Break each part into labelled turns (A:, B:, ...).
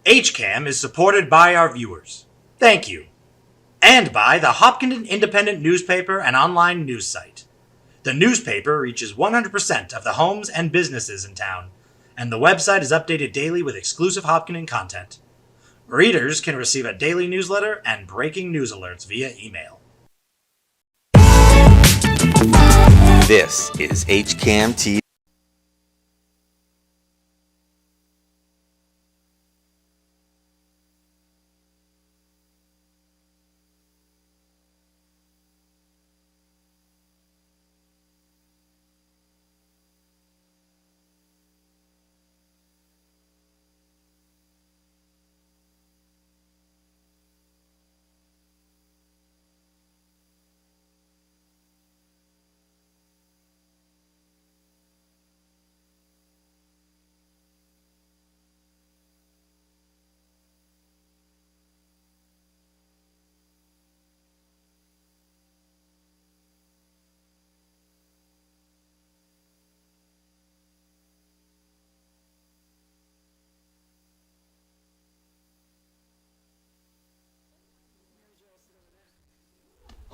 A: HCAM is supported by our viewers. Thank you. And by the Hopkinton Independent newspaper and online news site. The newspaper reaches 100% of the homes and businesses in town, and the website is updated daily with exclusive Hopkinton content. Readers can receive a daily newsletter and breaking news alerts via email.
B: This is HCAM TV.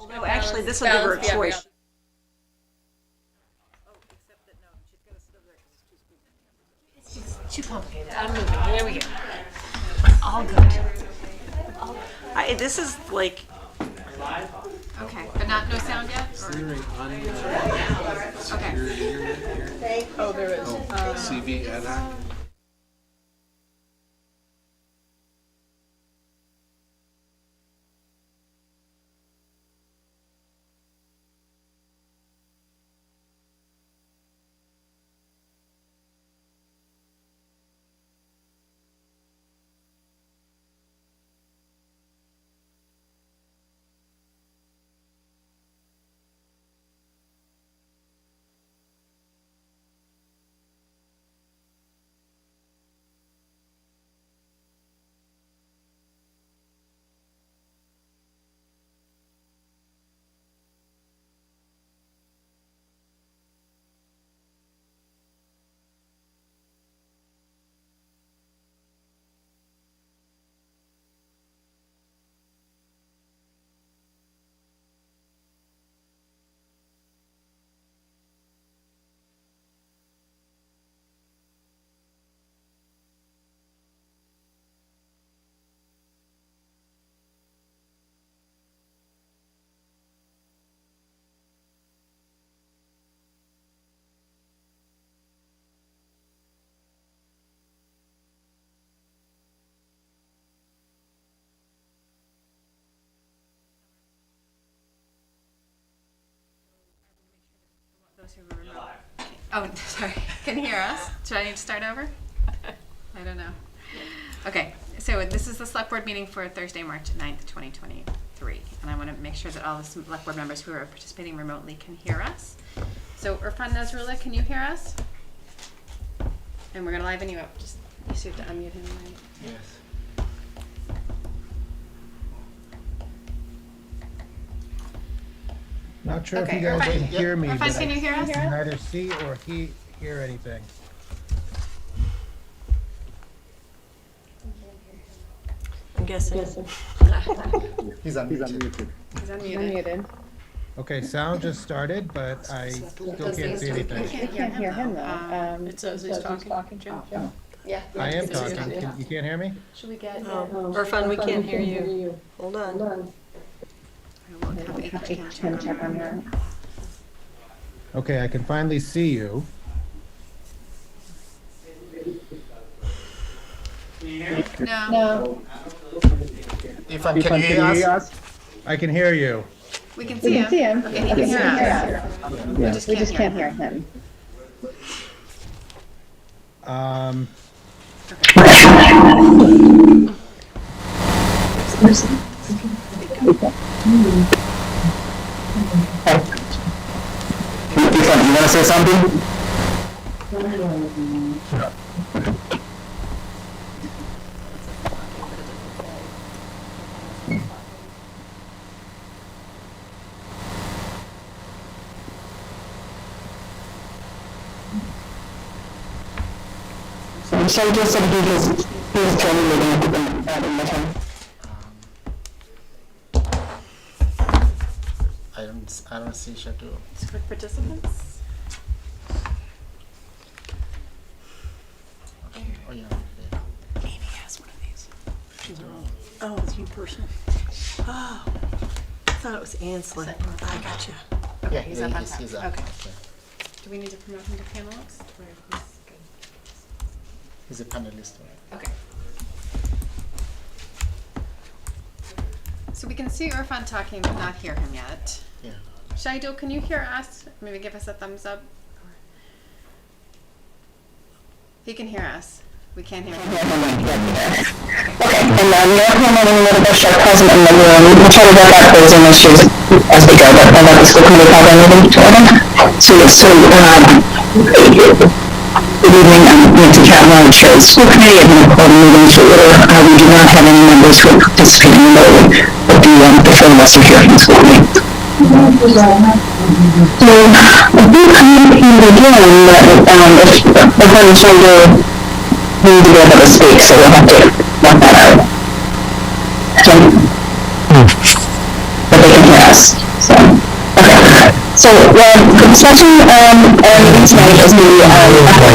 C: No, actually, this will give her a choice.
D: It's too complicated. I'm moving. Here we go. All good.
C: This is like,
D: Okay, but no sound yet? Or? Okay.
E: Oh, there is. CV edit.
D: Those who were remote. Oh, sorry. Can you hear us? Do I need to start over? I don't know. Okay, so this is the select board meeting for Thursday, March 9th, 2023. And I want to make sure that all the select board members who are participating remotely can hear us. So Irfan Nasrullah, can you hear us? And we're going to liven you up. Just you see have to unmute him, right?
E: Yes.
F: Not sure
D: Okay,
F: if you guys
D: Irfan-
F: can hear me,
D: Irfan,
F: but
D: can you hear us?
F: I can neither see or hear anything.
C: I'm guessing.
E: He's unmuted.
D: He's unmuted.
F: Okay, sound just started, but I still can't see
D: We
F: anything.
D: can't hear him though.
C: It says he's talking.
D: Yeah.
F: I am talking. You can't hear me?
D: Should we get?
C: Irfan, we can't hear you. Hold on.
D: We'll have HCAM check on her.
F: Okay, I can finally see you.
D: No.
E: Ifan, can you hear us?
F: I can hear you.
D: We can see him. Okay, he can hear us. We just can't hear him.
G: Ifan, you want to say something? So, Michelle, just some details.
E: I don't see schedule.
C: Quick participants?
E: Okay. Oh yeah.
C: Amy has one of these. Oh, it's you personally. Oh, I thought it was Ansley. I gotcha.
E: Yeah,
D: he's up on
E: he's,
D: top.
E: he's up.
D: Okay. Do we need to promote him to panelist? Or who's good?
E: He's a panelist. Right?
D: Okay. So we can see Irfan talking, but not hear him yet.
E: Yeah.
D: Shaido, can you hear us? Maybe give us a thumbs up. He can hear us. We can't hear him.
G: Okay, and no commenting with the district present in the room. We'll try to work out closing issues as we go, but I'll let the school committee have anything to order. Good evening, I'm Nancy Catlin, Chair of the School Committee. I'm going to call the meeting to order. We do not have any members who are participating remotely, but the three of us are here from the school committee. So, I think I'm going to begin, if everyone's trying to need to be able to speak, so we'll have to work that out. But they can hear us, so, okay. So, the discussion tonight is the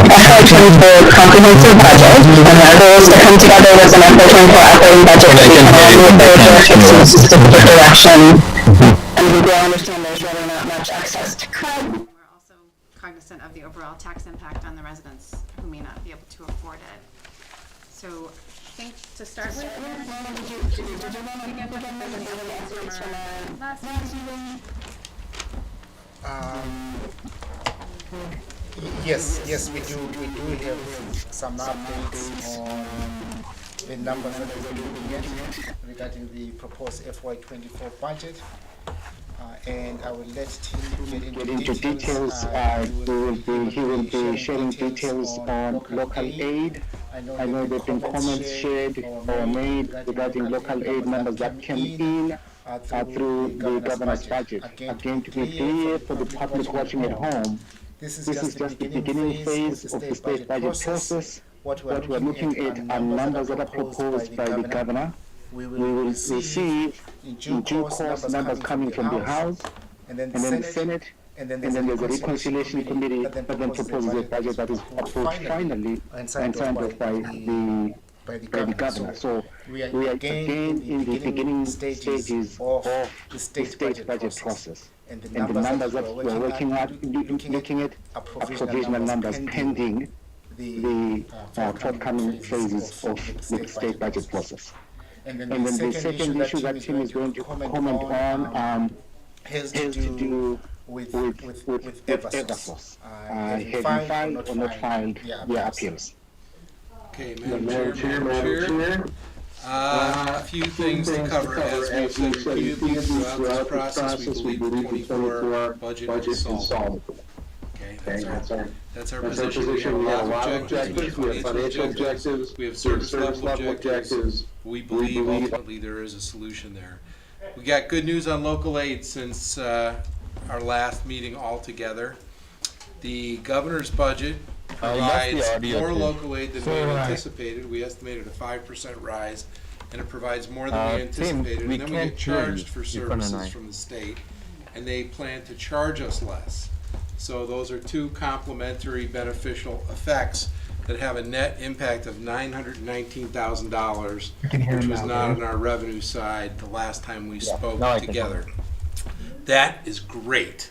G: FY24 comprehensive budget, and our goal is to come together with an FY24 operating budget so we can all move forward in a specific direction, and we will understand there's really not much access to cut.
D: We're also cognizant of the overall tax impact on the residents who may not be able to afford it. So I think to start with, last meeting?
E: Yes, we do have some updates on the numbers that we're looking at regarding the proposed FY24 budget. And I will let Tim get into details.
H: He will be sharing details on local aid.
E: I
H: know there have been comments shared or made regarding local aid numbers that came in through the governor's budget. Again, to be clear for the public watching at home, this is just the beginning phase of the state budget process. What we are looking at are numbers that are proposed by the governor. We will receive in due course numbers coming from the House, and then the Senate, and then there's a reconciliation committee that then proposes a budget that is approved finally and signed off by the governor. So we are again in the beginning stages of the state budget process. And the numbers that we are looking at are provisional numbers pending the forthcoming phases of the state budget process. And then the second issue that Tim is going to comment on has to do with Eversource. Have you filed or not filed their appeals?
I: Okay, Madam Chair. A few things to cover. As we've said repeatedly throughout this process, we believe the 24 budget is solvable. Okay, that's our position. We have a lot of objectives. We have financial objectives. We have service level objectives. We believe ultimately there is a solution there. We got good news on local aid since our last meeting altogether. The governor's budget provides more local aid than we anticipated. We estimated a 5% rise, and it provides more than we anticipated. And then we get charged for services from the state, and they plan to charge us less. So those are two complementary beneficial effects that have a net impact of $919,000, which was not on our revenue side the last time we spoke together. That is great.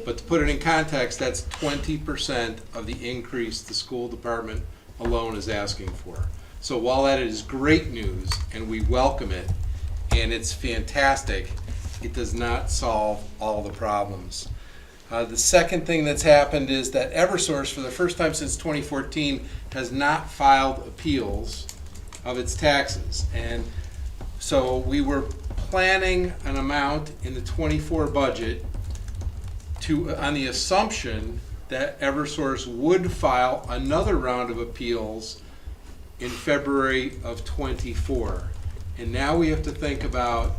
I: But to put it in context, that's 20% of the increase the school department alone is asking for. So while that is great news, and we welcome it, and it's fantastic, it does not solve all the problems. The second thing that's happened is that Eversource, for the first time since 2014, has not filed appeals of its taxes. And so we were planning an amount in the 24 budget on the assumption that Eversource would file another round of appeals in February of 24. And now we have to think about,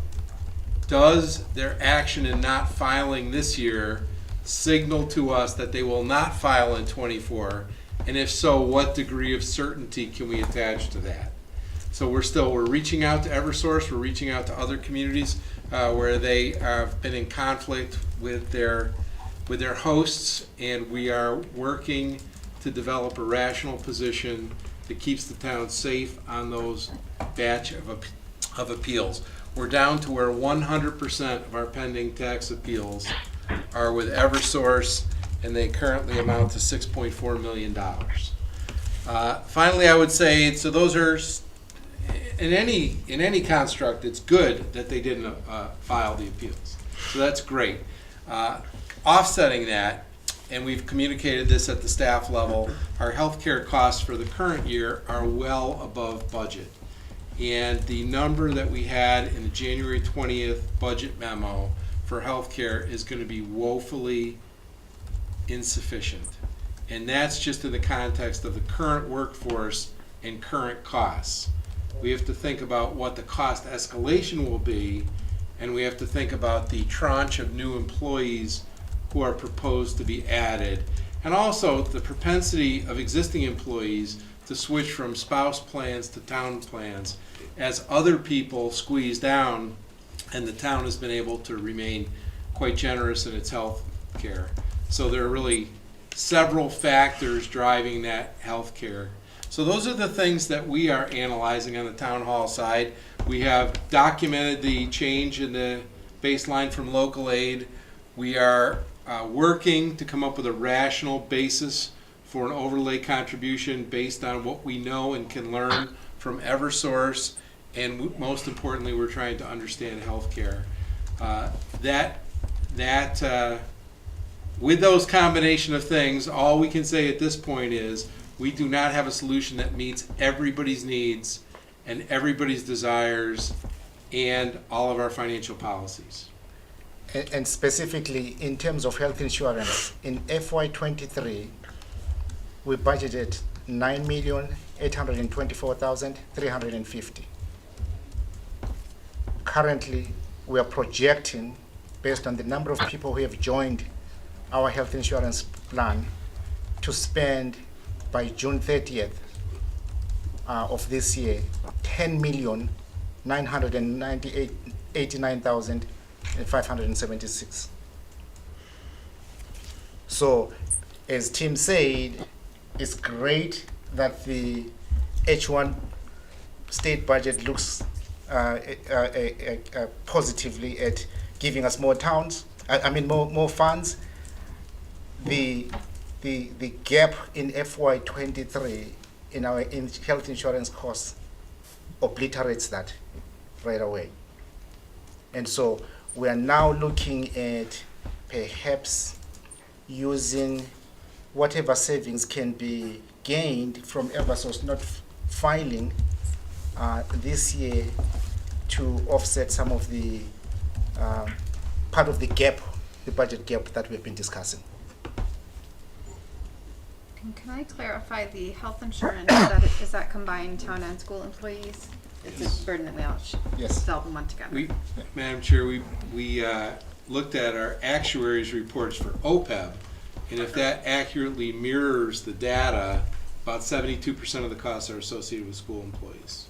I: does their action in not filing this year signal to us that they will not file in 24, And if so, what degree of certainty can we attach to that? So we're reaching out to Eversource, we're reaching out to other communities where they have been in conflict with their hosts, and we are working to develop a rational position that keeps the town safe on those batch of appeals. We're down to where 100% of our pending tax appeals are with Eversource, and they currently amount to $6.4 million. Finally, I would say, so those are, in any construct, it's good that they didn't file the appeals. So that's great. Offsetting that, and we've communicated this at the staff level, our healthcare costs for the current year are well above budget. And the number that we had in the January 20th budget memo for healthcare is going to be woefully insufficient. And that's just in the context of the current workforce and current costs. We have to think about what the cost escalation will be, and we have to think about the tranche of new employees who are proposed to be added, and also the propensity of existing employees to switch from spouse plans to town plans as other people squeeze down, and the town has been able to remain quite generous in its health care. So there are really several factors driving that health care. So those are the things that we are analyzing on the town hall side. We have documented the change in the baseline from local aid. We are working to come up with a rational basis for an overlay contribution based on what we know and can learn from Eversource, and most importantly, we're trying to understand healthcare. With those combination of things, all we can say at this point is we do not have a solution that meets everybody's needs and everybody's desires and all of our financial policies.
E: And specifically, in terms of health insurance, in FY23, we budgeted $9,824,350. Currently, we are projecting, based on the number of people who have joined our health insurance plan, to spend by June 30th of this year, $10,989,576. So, as Tim said, it's great that the H1 state budget looks positively at giving us more towns. More funds. The gap in FY23 in our health insurance costs obliterates that right away. And so we are now looking at perhaps using whatever savings can be gained from Eversource not filing this year to offset some of the part of the gap, the budget gap that we've been discussing.
D: And can I clarify the health insurance, is that combined town and school employees? It's a burden that we all sell them one together.
I: Madam Chair, we looked at our actuaries reports for OPEB, and if that accurately mirrors the data, about 72% of the costs are associated with school employees.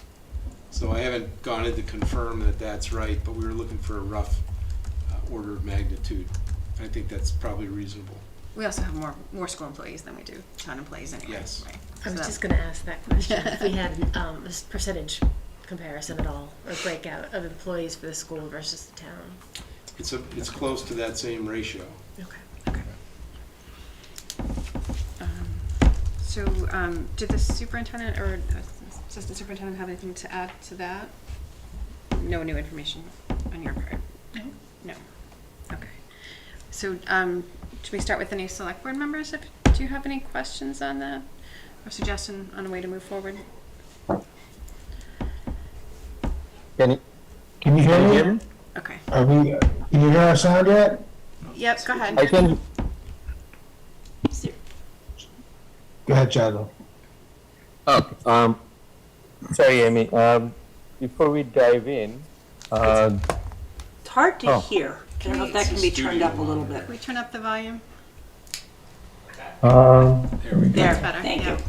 I: So I haven't gone in to confirm that that's right, but we were looking for a rough order of magnitude. I think that's probably reasonable.
D: We also have more school employees than we do town employees anyway.
I: Yes.
D: Right?
J: I was just going to ask that question. If we had a percentage comparison at all, or breakout of employees for the school versus the town.
I: It's close to that same ratio.
J: Okay.
D: So did the superintendent or assistant superintendent have anything to add to that? No new information on your part? No. Okay. So should we start with the new select board members? Do you have any questions on that or suggestion on a way to move forward?
F: Can you hear me?
D: Okay.
F: Can you hear our sound yet?
D: Yep, go ahead.
F: I can. Go ahead, Chado.
K: Oh, sorry, Amy. Before we dive in,
C: It's hard to hear. I don't know if that can be turned up a little bit.
D: Can we turn up the volume?
I: There we go.
C: There,
D: Better,
C: thank
D: yeah.
C: you.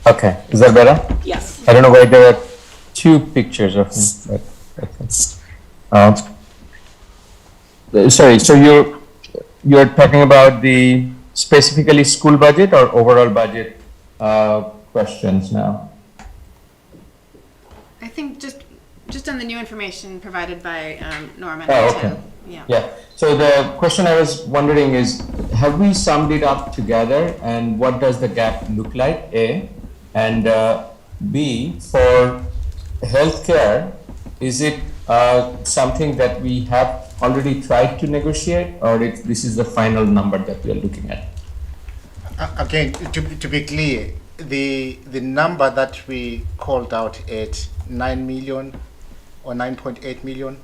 K: Okay, is that better?
C: Yes.
K: I don't know why there are two pictures of me, but sorry, so you're talking about the specifically school budget or overall budget questions now?
D: I think just on the new information provided by Norman.
K: Oh,
D: too.
K: okay.
D: Yeah.
K: Yeah, so the question I was wondering is, have we summed it up together and what does the gap look like, A? And B, for healthcare, is it something that we have already tried to negotiate, or this is the final number that we are looking at?
E: Again, to be clear, the number that we called out at 9 million or 9.8 million,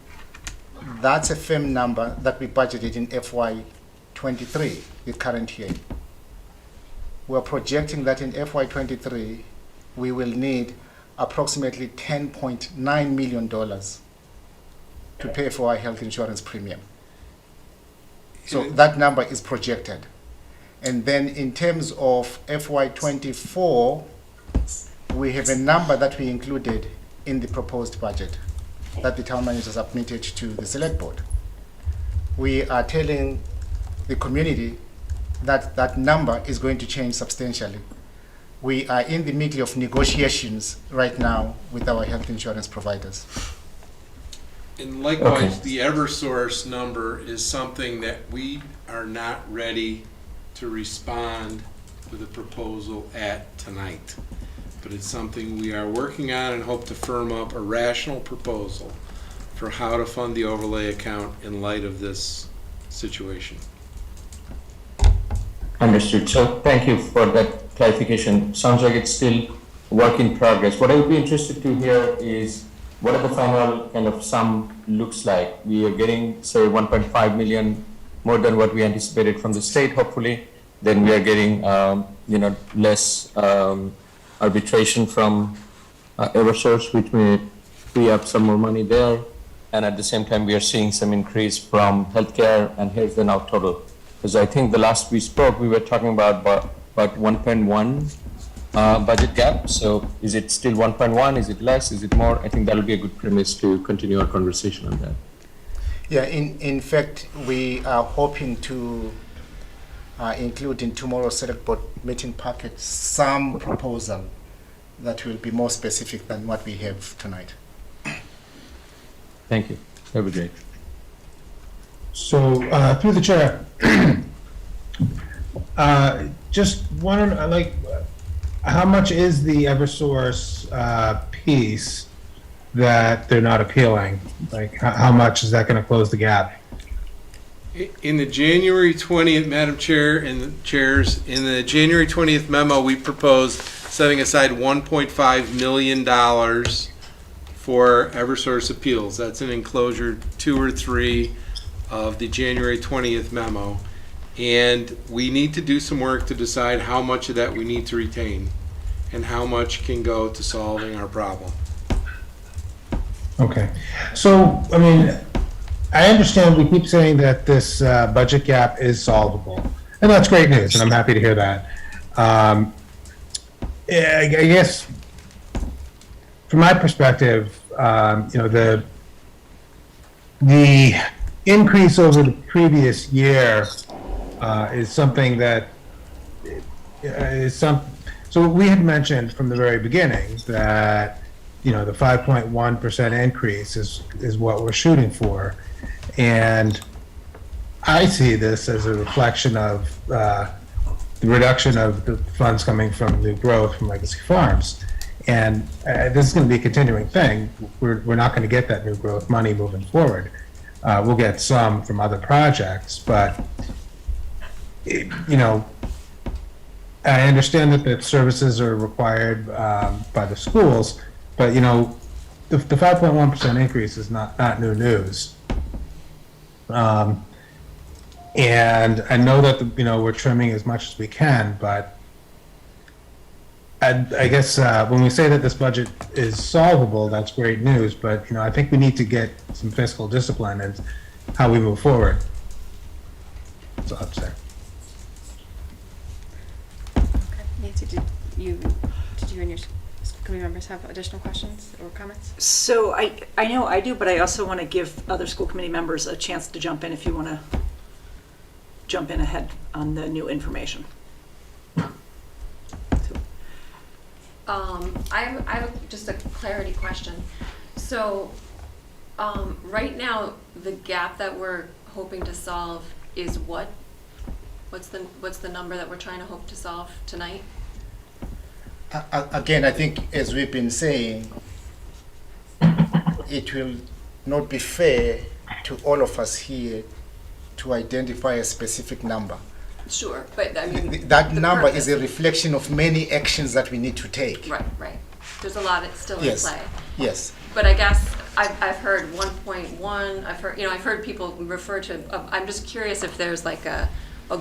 E: that's a firm number that we budgeted in FY23, the current year. We're projecting that in FY23, we will need approximately $10.9 million to pay for our health insurance premium. So that number is projected. And then in terms of FY24, we have a number that we included in the proposed budget that the town manager submitted to the select board. We are telling the community that that number is going to change substantially. We are in the middle of negotiations right now with our health insurance providers.
I: And likewise, the Eversource number is something that we are not ready to respond with a proposal at tonight. But it's something we are working on and hope to firm up a rational proposal for how to fund the overlay account in light of this situation.
K: Understood. So thank you for that clarification. Sounds like it's still work in progress. What I would be interested to hear is what are the final kind of sum looks like. We are getting, say, 1.5 million more than what we anticipated from the state, hopefully. Then we are getting, less arbitration from Eversource, which may free up some more money there. And at the same time, we are seeing some increase from healthcare, and here's the now total. Because I think the last we spoke, we were talking about 1.1 budget gap. So is it still 1.1? Is it less? Is it more? I think that'll be a good premise to continue our conversation on that.
E: Yeah, in fact, we are hoping to include in tomorrow's select board meeting packet some proposal that will be more specific than what we have tonight.
K: Thank you. That would be great.
F: So, through the chair, just wondering, how much is the Eversource piece that they're not appealing? Like, how much is that going to close the gap?
I: In the January 20th, Madam Chair and the chairs, in the January 20th memo, we proposed setting aside $1.5 million for Eversource appeals. That's in enclosure 2 or 3 of the January 20th memo. And we need to do some work to decide how much of that we need to retain and how much can go to solving our problem.
F: Okay. So, I mean, I understand we keep saying that this budget gap is solvable, and that's great news, and I'm happy to hear that. I guess, from my perspective, the increase over the previous year is something that is some. So we had mentioned from the very beginning that the 5.1% increase is what we're shooting for. And I see this as a reflection of the reduction of the funds coming from new growth from legacy farms. And this is going to be a continuing thing. We're not going to get that new growth money moving forward. We'll get some from other projects, but, I understand that the services are required by the schools, but, the 5.1% increase is not new news. And I know that, we're trimming as much as we can, but I guess when we say that this budget is solvable, that's great news, but, I think we need to get some fiscal discipline in how we move forward. That's all I'm saying.
D: Nancy, did you and your school committee members have additional questions or comments?
C: So I know I do, but I also want to give other school committee members a chance to jump in if you want to jump in ahead on the new information.
L: I have just a clarity question. So, right now, the gap that we're hoping to solve is what? What's the number that we're trying to hope to solve tonight?
E: Again, I think, as we've been saying, it will not be fair to all of us here to identify a specific number.
L: Sure, but I mean...
E: That
L: the
E: number
L: purpose.
E: is a reflection of many actions that we need to take.
L: Right. There's a lot that's still in
E: Yes.
L: play.
E: Yes.
L: But I guess I've heard 1.1, I've heard people refer to, I'm just curious if there's like a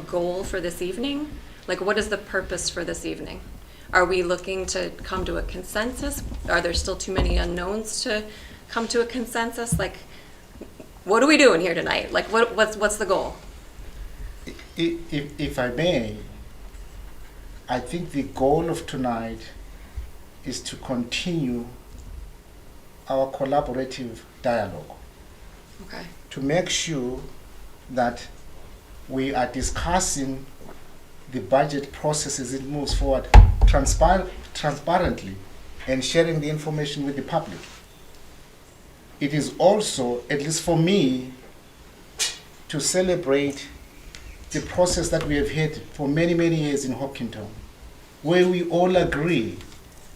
L: goal for this evening? Like, what is the purpose for this evening? Are we looking to come to a consensus? Are there still too many unknowns to come to a consensus? Like, what are we doing here tonight? Like, what's the goal?
E: If I may, I think the goal of tonight is to continue our collaborative dialogue.
L: Okay.
E: To make sure that we are discussing the budget process as it moves forward transparently and sharing the information with the public. It is also, at least for me, to celebrate the process that we have had for many, many years in Hopkinton, where we all agree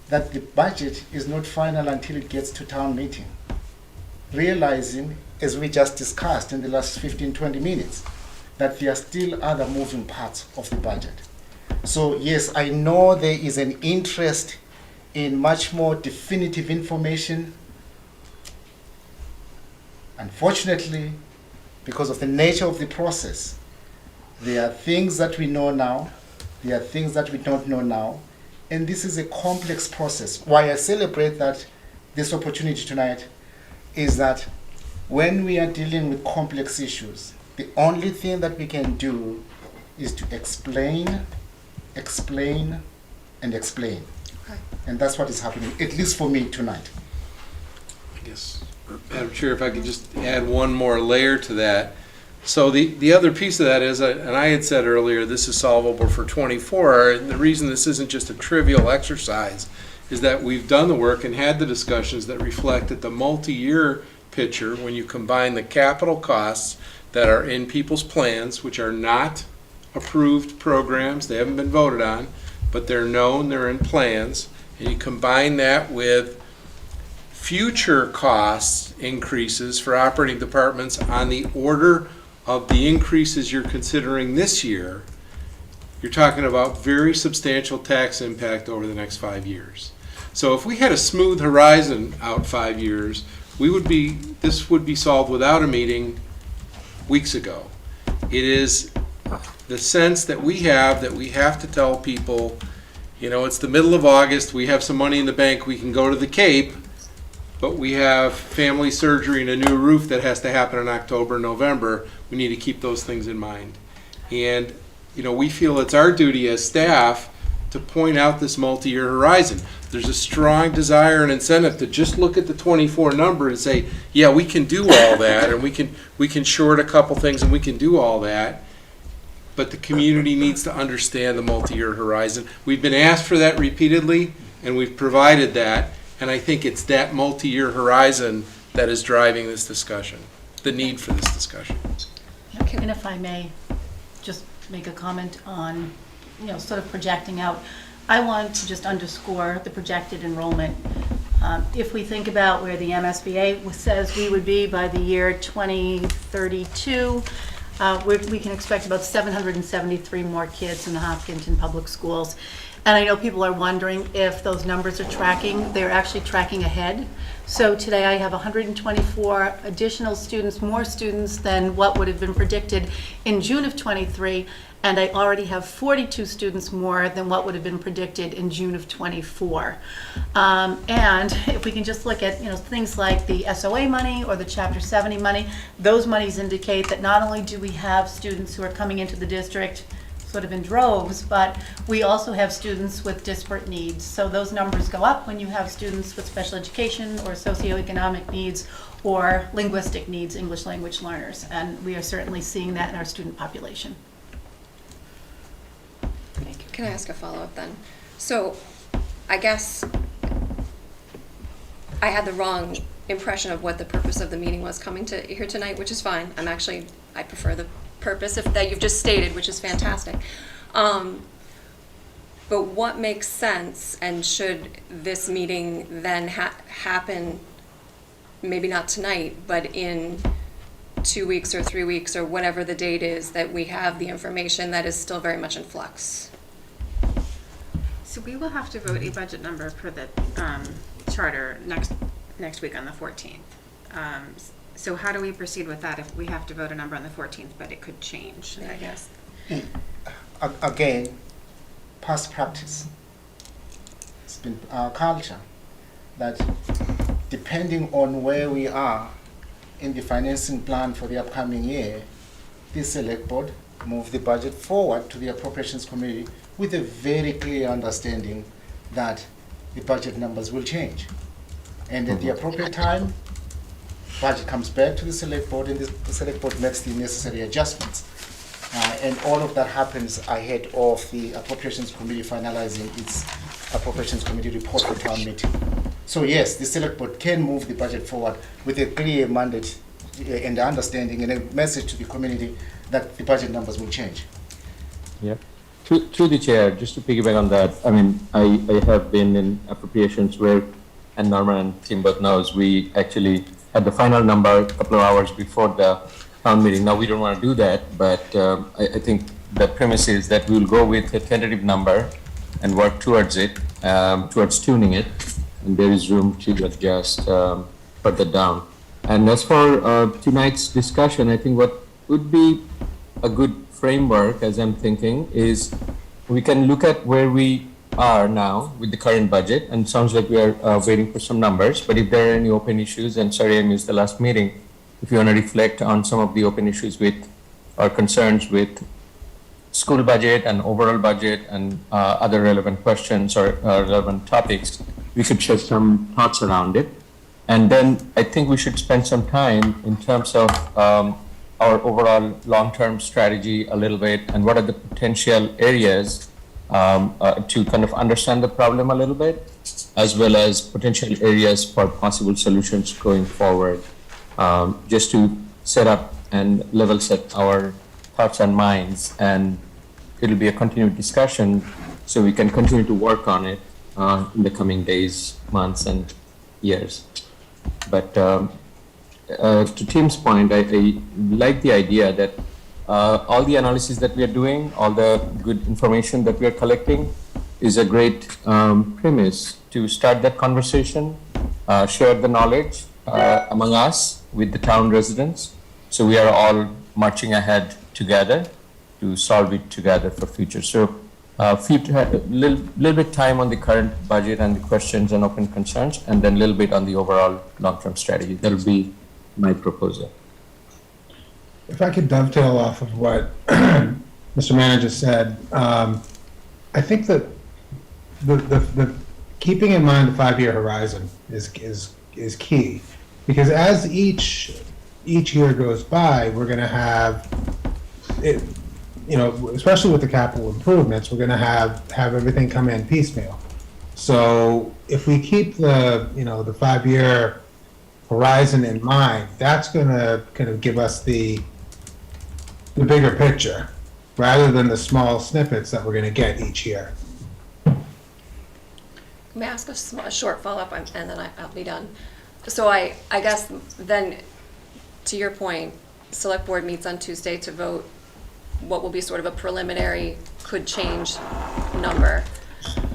E: that the budget is not final until it gets to town meeting. Realizing, as we just discussed in the last 15, 20 minutes, that there are still other moving parts of the budget. So yes, I know there is an interest in much more definitive information. Unfortunately, because of the nature of the process, there are things that we know now, there are things that we don't know now, and this is a complex process. Why I celebrate that this opportunity tonight is that when we are dealing with complex issues, the only thing that we can do is to explain, and explain.
L: Okay.
E: And that's what is happening, at least for me tonight.
I: I guess, Madam Chair, if I could just add one more layer to that. So the other piece of that is, and I had said earlier, this is solvable for 24, and the reason this isn't just a trivial exercise is that we've done the work and had the discussions that reflect that the multi-year picture, when you combine the capital costs that are in people's plans, which are not approved programs, they haven't been voted on, but they're known, they're in plans, and you combine that with future costs increases for operating departments on the order of the increases you're considering this year, you're talking about very substantial tax impact over the next 5 years. So if we had a smooth horizon out 5 years, this would be solved without a meeting weeks ago. It is the sense that we have to tell people, it's the middle of August, we have some money in the bank, we can go to the Cape, but we have family surgery and a new roof that has to happen in October, November. We need to keep those things in mind. And, we feel it's our duty as staff to point out this multi-year horizon. There's a strong desire and incentive to just look at the 24 number and say, yeah, we can do all that, and we can short a couple things and we can do all that. But the community needs to understand the multi-year horizon. We've been asked for that repeatedly, and we've provided that. And I think it's that multi-year horizon that is driving this discussion, the need for this discussion.
J: And if I may just make a comment on, sort of projecting out, I want to just underscore the projected enrollment. If we think about where the MSBA says we would be by the year 2032, we can expect about 773 more kids in the Hopkinton Public Schools. And I know people are wondering if those numbers are tracking. They're actually tracking ahead. So today I have 124 additional students, more students than what would have been predicted in June of 23, and I already have 42 students more than what would have been predicted in June of 24. And if we can just look at things like the SOA money or the Chapter 70 money, those monies indicate that not only do we have students who are coming into the district sort of in droves, but we also have students with disparate needs. So those numbers go up when you have students with special education or socioeconomic needs or linguistic needs, English language learners. And we are certainly seeing that in our student population.
L: Can I ask a follow-up then? So, I guess I had the wrong impression of what the purpose of the meeting was coming to here tonight, which is fine. I prefer the purpose that you've just stated, which is fantastic. But what makes sense, and should this meeting then happen, maybe not tonight, but in 2 weeks or 3 weeks or whatever the date is that we have the information that is still very much in flux?
D: So we will have to vote a budget number for the charter next week on the 14th. So how do we proceed with that if we have to vote a number on the 14th, but it could change, I guess?
E: Again, past practice. It's been our culture that depending on where we are in the financing plan for the upcoming year, the select board move the budget forward to the appropriations committee with a very clear understanding that the budget numbers will change. And at the appropriate time, budget comes back to the select board and the select board makes the necessary adjustments. And all of that happens ahead of the appropriations committee finalizing its appropriations committee report for town meeting. So yes, the select board can move the budget forward with a clear mandate and understanding and a message to the community that the budget numbers will change.
K: Yeah. Through the chair, just to piggyback on that, I mean, I have been in appropriations where, and Norman and Tim both knows, we actually had the final number a couple of hours before the town meeting. Now, we don't want to do that, but I think the premise is that we'll go with a tentative number and work towards it, towards tuning it, and there is room to adjust further down. And as for tonight's discussion, I think what would be a good framework, as I'm thinking, is we can look at where we are now with the current budget, and it sounds like we are waiting for some numbers, but if there are any open issues, and sorry I missed the last meeting, if you want to reflect on some of the open issues with or concerns with school budget and overall budget and other relevant questions or relevant topics, we could share some thoughts around it. And then I think we should spend some time in terms of our overall long-term strategy a little bit, and what are the potential areas to kind of understand the problem a little bit, as well as potential areas for possible solutions going forward, just to set up and level set our thoughts and minds. And it'll be a continued discussion, so we can continue to work on it in the coming days, months, and years. But to Tim's point, I like the idea that all the analysis that we are doing, all the good information that we are collecting is a great premise to start that conversation, share the knowledge among us with the town residents. So we are all marching ahead together to solve it together for future. So little bit time on the current budget and the questions and open concerns, and then a little bit on the overall long-term strategy. That'll be my proposal.
F: If I could dovetail off of what Mr. Manager said, I think that the keeping in mind the 5-year horizon is key, because as each year goes by, we're going to have it. You know, especially with the capital improvements, we're going to have everything come in piecemeal. So if we keep the 5-year horizon in mind, that's going to kind of give us the bigger picture rather than the small snippets that we're going to get each year.
L: May I ask a short follow-up, and then I'll be done. So I guess then, to your point, select board meets on Tuesday to vote what will be sort of a preliminary, could change number.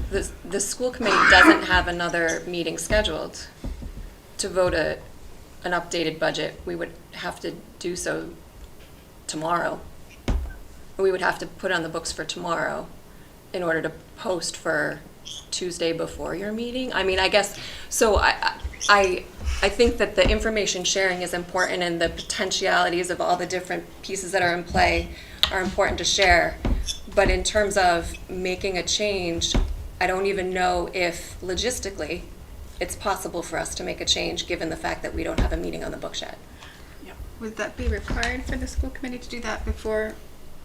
L: The school committee doesn't have another meeting scheduled to vote an updated budget. We would have to do so tomorrow. We would have to put it on the books for tomorrow in order to post for Tuesday before your meeting. I mean, I guess, so I think that the information sharing is important, and the potentialities of all the different pieces that are in play are important to share. But in terms of making a change, I don't even know if logistically it's possible for us to make a change, given the fact that we don't have a meeting on the books yet.
D: Would that be required for the school committee to do that before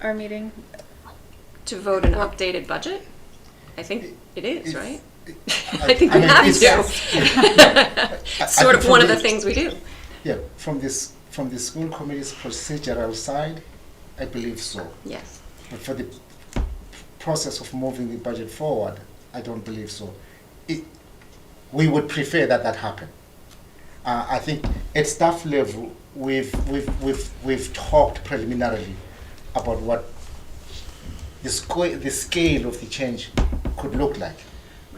D: our meeting?
L: To vote an updated budget? I think it is, right?
E: I
L: I think we
E: mean,
L: have
E: it's-
L: to. Sort of
E: from
L: one of the
E: the-
L: things we do.
E: Yeah, from the school committee's procedural side, I believe so.
L: Yes.
E: But for the process of moving the budget forward, I don't believe so. We would prefer that happen. I think at staff level, we've talked preliminarily about what the scale of the change could look like,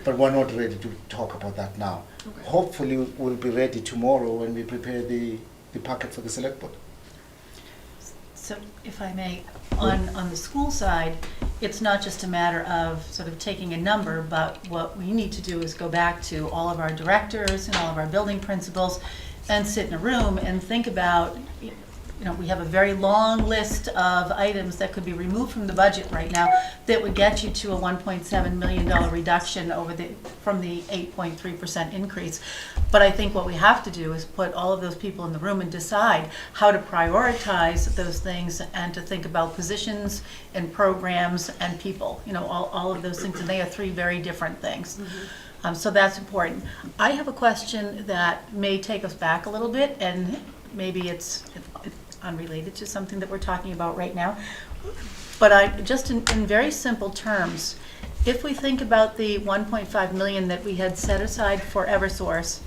E: but we're not ready to talk about that now.
L: Okay.
E: Hopefully, we'll be ready tomorrow when we prepare the packet for the select board.
J: So if I may, on the school side, it's not just a matter of sort of taking a number, but what we need to do is go back to all of our directors and all of our building principals and sit in a room and think about, you know, we have a very long list of items that could be removed from the budget right now that would get you to a $1.7 million reduction from the 8.3% increase. But I think what we have to do is put all of those people in the room and decide how to prioritize those things and to think about positions and programs and people, you know, all of those things, and they are three very different things. So that's important. I have a question that may take us back a little bit, and maybe it's unrelated to something that we're talking about right now. But just in very simple terms, if we think about the 1.5 million that we had set aside for Eversource,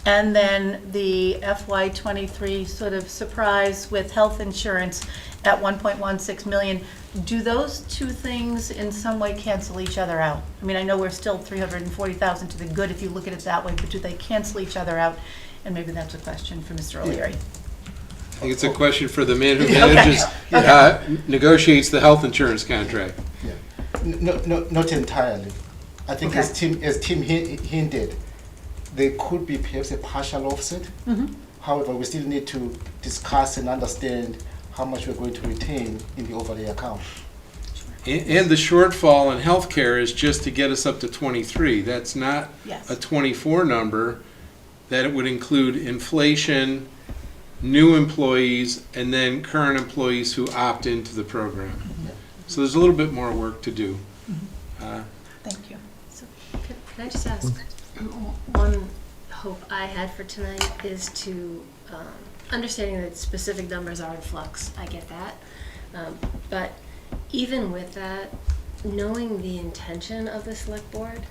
J: and then the FY23 sort of surprise with health insurance at 1.16 million, do those two things in some way cancel each other out? I mean, I know we're still 340,000 to the good if you look at it that way, but do they cancel each other out? And maybe that's a question for Mr. O'Leary.
I: I think it's a question for the man who manages, negotiates the health insurance contract.
E: No, not entirely. I think as Tim hinted, there could be perhaps a partial offset. However, we still need to discuss and understand how much we're going to retain in the overlay account.
I: And the shortfall in healthcare is just to get us up to 23. That's not a 24 number. That it would include inflation, new employees, and then current employees who opt into the program. So there's a little bit more work to do.
J: Thank you.
M: So, can I just ask, one hope I had for tonight is to, understanding that specific numbers are in flux, I get that. But even with that, knowing the intention of the select board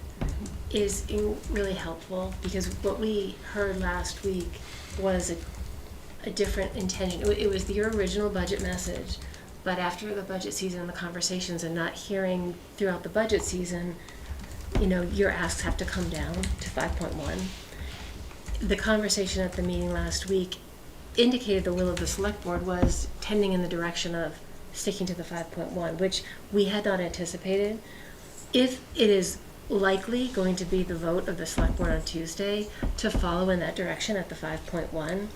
M: is really helpful, because what we heard last week was a different intention. It was your original budget message, but after the budget season and the conversations and not hearing throughout the budget season, you know, your asks have to come down to 5.1. The conversation at the meeting last week indicated the will of the select board was tending in the direction of sticking to the 5.1, which we had not anticipated. If it is likely going to be the vote of the select board on Tuesday to follow in that direction at the 5.1,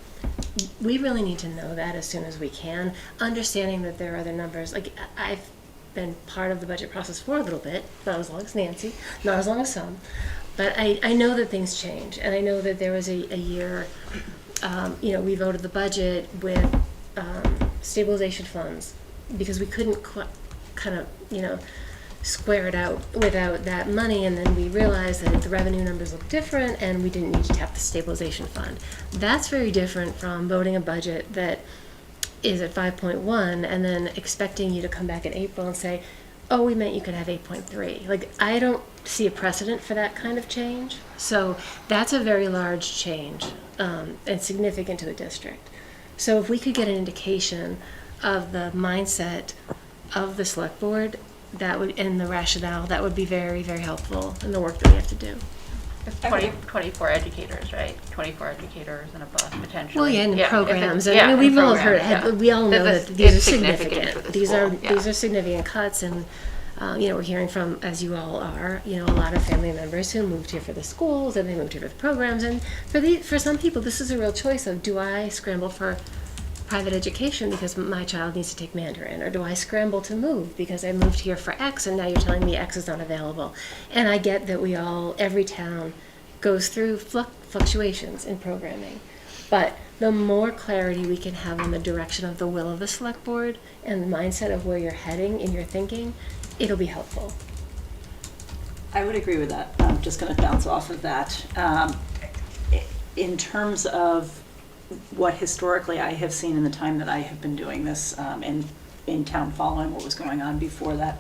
M: we really need to know that as soon as we can, understanding that there are other numbers. Like, I've been part of the budget process for a little bit, not as long as Nancy, not as long as some, but I know that things change, and I know that there was a year, you know, we voted the budget with stabilization funds because we couldn't kind of, you know, square it out without that money, and then we realized that the revenue numbers look different and we didn't need to tap the stabilization fund. That's very different from voting a budget that is at 5.1 and then expecting you to come back in April and say, oh, we meant you could have 8.3. Like, I don't see a precedent for that kind of change. So that's a very large change and significant to the district. So if we could get an indication of the mindset of the select board, that would, and the rationale, that would be very, very helpful in the work that we have to do.
N: It's 24 educators, right? 24 educators and above, potentially.
M: Well, yeah, and programs.
N: Yeah,
M: I mean, we've all heard,
N: yeah.
M: we all know
N: This
M: that these are
N: is significant
M: significant.
N: for the
M: These
N: school,
M: are significant cuts, and you know, we're hearing from, as you all are, you know, a lot of family members who moved here for the schools and they moved here for the programs, and for some people, this is a real choice of, do I scramble for private education because my child needs to take Mandarin? Or do I scramble to move because I moved here for X and now you're telling me X is not available? And I get that every town goes through fluctuations in programming. But the more clarity we can have on the direction of the will of the select board and the mindset of where you're heading in your thinking, it'll be helpful.
C: I would agree with that. I'm just going to bounce off of that. In terms of what historically I have seen in the time that I have been doing this in town following what was going on before that,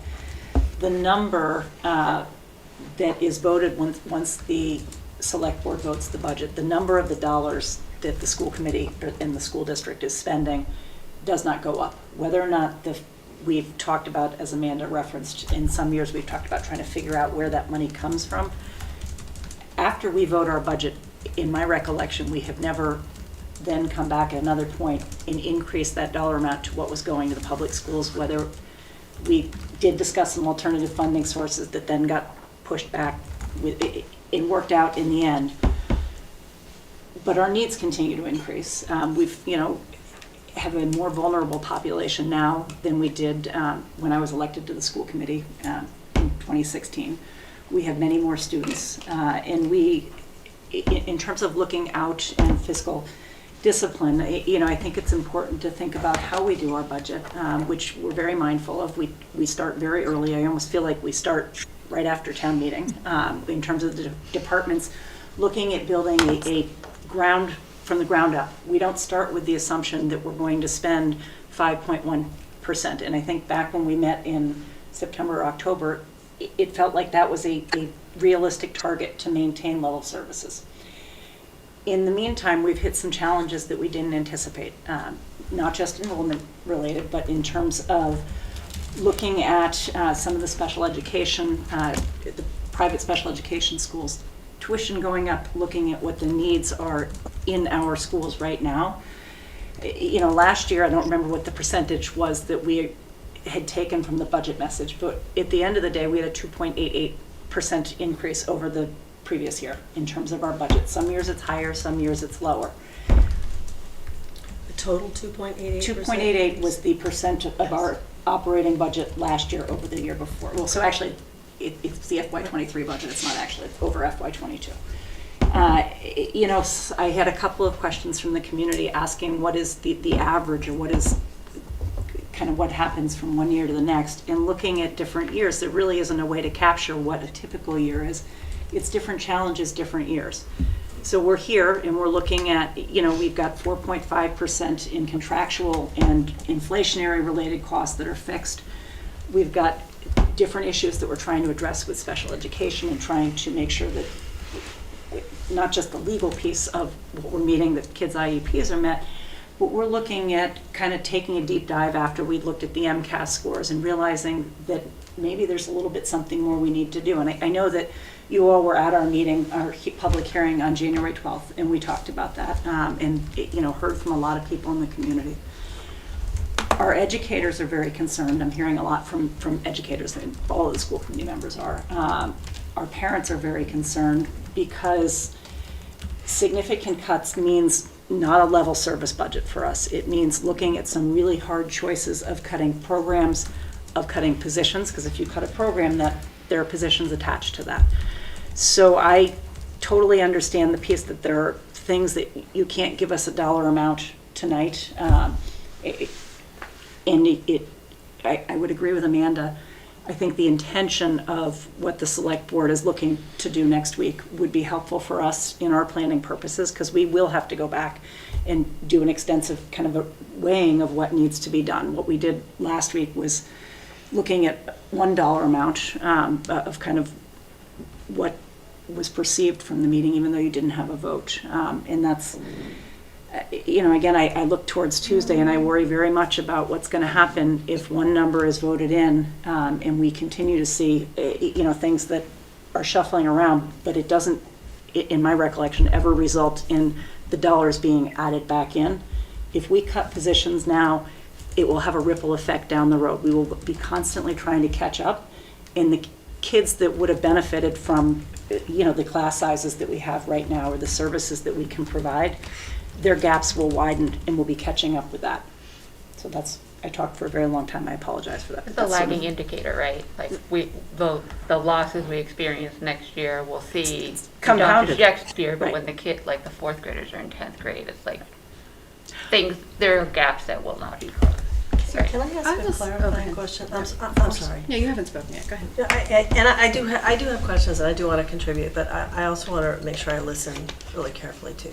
C: the number that is voted once the select board votes the budget, the number of the dollars that the school committee and the school district is spending does not go up. Whether or not we've talked about, as Amanda referenced, in some years we've talked about trying to figure out where that money comes from. After we vote our budget, in my recollection, we have never then come back at another point and increase that dollar amount to what was going to the public schools, whether we did discuss some alternative funding sources that then got pushed back and worked out in the end. But our needs continue to increase. We've, have a more vulnerable population now than we did when I was elected to the school committee in 2016. We have many more students, and in terms of looking out and fiscal discipline, I think it's important to think about how we do our budget, which we're very mindful of. We start very early. I almost feel like we start right after town meeting in terms of the departments, looking at building from the ground up. We don't start with the assumption that we're going to spend 5.1%. And I think back when we met in September or October, it felt like that was a realistic target to maintain level services. In the meantime, we've hit some challenges that we didn't anticipate, not just enrollment related, but in terms of looking at some of the special education, the private special education schools, tuition going up, looking at what the needs are in our schools right now. Last year, I don't remember what the percentage was that we had taken from the budget message, but at the end of the day, we had a 2.88% increase over the previous year in terms of our budget. Some years it's higher, some years it's lower. The total 2.88%? 2.88 was the percent of our operating budget last year over the year before. Well, so actually, it's the FY23 budget. It's not actually over FY22. I had a couple of questions from the community asking what is the average, or what is kind of what happens from one year to the next. And looking at different years, there really isn't a way to capture what a typical year is. It's different challenges, different years. So we're here and we're looking at, we've got 4.5% in contractual and inflationary related costs that are fixed. We've got different issues that we're trying to address with special education and trying to make sure that not just the legal piece of what we're meeting, that kids' IEPs are met, but we're looking at kind of taking a deep dive after we looked at the MCAS scores and realizing that maybe there's a little bit something more we need to do. And I know that you all were at our meeting, our public hearing on January 12th, and we talked about that and heard from a lot of people in the community. Our educators are very concerned. I'm hearing a lot from educators, and all of the school committee members are. Our parents are very concerned because significant cuts means not a level service budget for us. It means looking at some really hard choices of cutting programs, of cutting positions, because if you cut a program, that there are positions attached to that. So I totally understand the piece that there are things that you can't give us a dollar amount tonight. I would agree with Amanda. I think the intention of what the select board is looking to do next week would be helpful for us in our planning purposes, because we will have to go back and do an extensive kind of a weighing of what needs to be done. What we did last week was looking at $1 amount of kind of what was perceived from the meeting, even though you didn't have a vote. And that's, again, I look towards Tuesday and I worry very much about what's going to happen if one number is voted in and we continue to see, things that are shuffling around, but it doesn't, in my recollection, ever result in the dollars being added back in. If we cut positions now, it will have a ripple effect down the road. We will be constantly trying to catch up, and the kids that would have benefited from, the class sizes that we have right now or the services that we can provide, their gaps will widen and we'll be catching up with that. So that's, I talked for a very long time, I apologize for that.
N: It's a
C: That's sort of-
N: lagging indicator, right? Like the losses we experience next year, we'll see
C: Compounded.
N: next year, but
C: Right.
N: when the kid, like the fourth graders are in 10th grade, it's like there are gaps that will not be closed. Right.
O: Can I ask
D: I
O: a
D: was-
O: clarifying question? I'm sorry.
D: Yeah, you haven't spoken yet, go ahead.
O: Yeah, I do have questions and I do want to contribute, but I also want to make sure I listen really carefully too.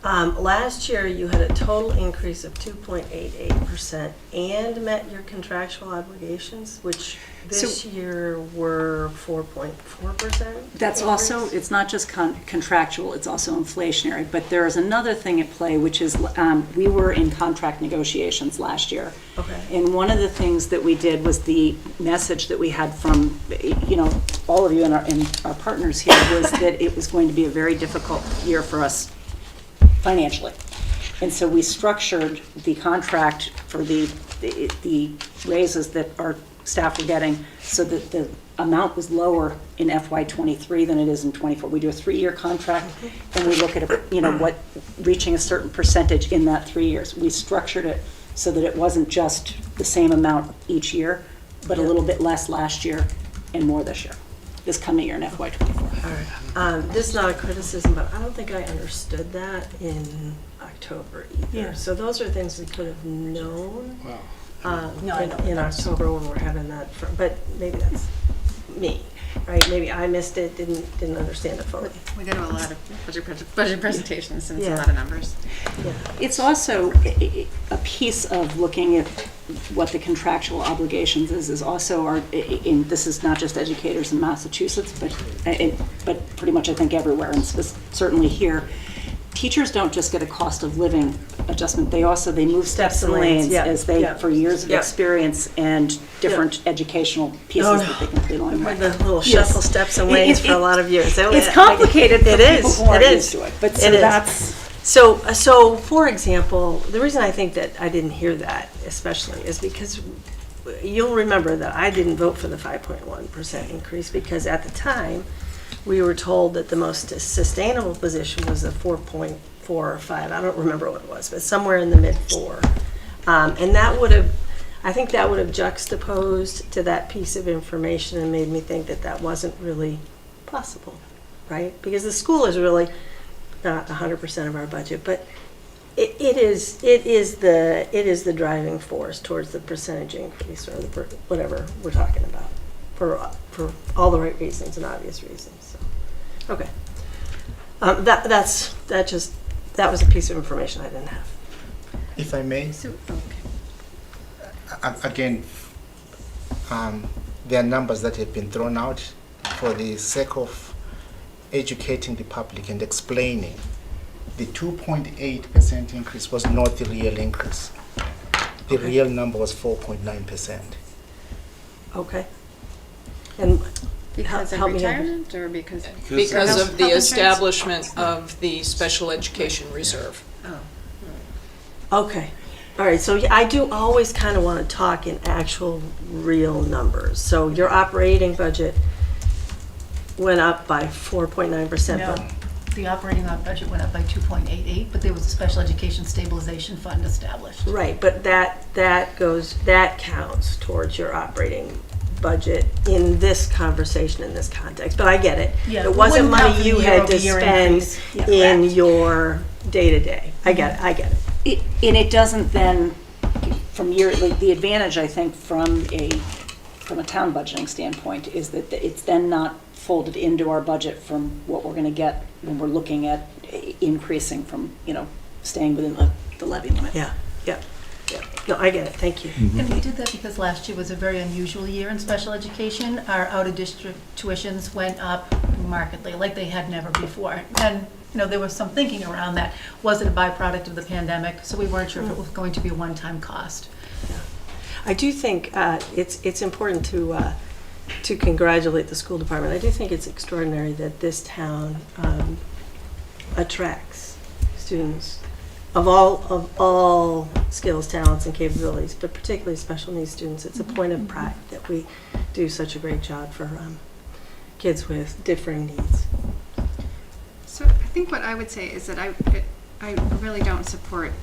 O: Last year, you had a total increase of 2.88% and met your contractual obligations, which this year were 4.4%.
C: That's also, it's not just contractual, it's also inflationary. But there is another thing at play, which is we were in contract negotiations last year.
O: Okay.
C: And one of the things that we did was the message that we had from, all of you and our partners here was that it was going to be a very difficult year for us financially. And so we structured the contract for the raises that our staff were getting so that the amount was lower in FY23 than it is in 24. We do a 3-year contract and we look at, what reaching a certain percentage in that 3 years. We structured it so that it wasn't just the same amount each year, but a little bit less last year and more this year, this coming year in FY24.
O: All right. This is not a criticism, but I don't think I understood that in October either.
C: Yeah.
O: So those are things we could have known
C: No, I don't.
O: in October when we're having that, but maybe that's me, right? Maybe I missed it, didn't understand it fully.
D: We go to a lot of budget presentations and it's a
O: Yeah.
D: lot of numbers.
O: Yeah.
C: It's also a piece of looking at what the contractual obligations is also this is not just educators in Massachusetts, but pretty much I think everywhere, and certainly here. Teachers don't just get a cost of living adjustment, they move steps and lanes as they, for years of experience and different educational pieces that they complete along the way.
O: The little shuffle steps and lanes for a lot of years.
C: It's complicated for people who aren't used to it, but so that's...
O: So, for example, the reason I think that I didn't hear that especially is because you'll remember that I didn't vote for the 5.1% increase because at the time, we were told that the most sustainable position was a 4.4 or 5. I don't remember what it was, but somewhere in the mid 4. And I think that would have juxtaposed to that piece of information and made me think that that wasn't really possible, right? Because the school is really not 100% of our budget, but it is the driving force towards the percentage increase or whatever we're talking about for all the right reasons and obvious reasons. So, okay, that was a piece of information I didn't have.
E: If I may, again, there are numbers that have been thrown out for the sake of educating the public and explaining. The 2.8% increase was not the real increase. The real number was 4.9%.
O: Okay. And
D: Because of
O: help me
D: retirement or because?
P: Because of the
D: Health insurance?
P: establishment of the special education reserve.
O: Okay. All right, so I do always kind of want to talk in actual real numbers. So your operating budget went up by 4.9%.
J: No, the operating budget went up by 2.88, but there was a special education stabilization fund established.
O: Right, but that counts towards your operating budget in this conversation, in this context. But I get it.
J: Yeah,
O: It wasn't
J: wouldn't count
O: money
J: for
O: you
J: the
O: had to
J: year-over-year
O: spend
J: increase. Yeah,
O: in
J: correct.
O: your day-to-day. I get it.
C: And it doesn't then, the advantage, I think, from a town budgeting standpoint is that it's then not folded into our budget from what we're gonna get when we're looking at increasing from, staying within the levy limit.
O: Yeah. No, I get it. Thank you.
J: And we did that because last year was a very unusual year in special education. Our out-of-district tuitions went up markedly, like they had never before. And, there was some thinking around that. Was it a byproduct of the pandemic? So we weren't sure if it was going to be a one-time cost.
O: I do think it's important to congratulate the school department. I do think it's extraordinary that this town attracts students of all skills, talents, and capabilities, but particularly special needs students. It's a point of pride that we do such a great job for kids with differing needs.
D: So I think what I would say is that I I really don't support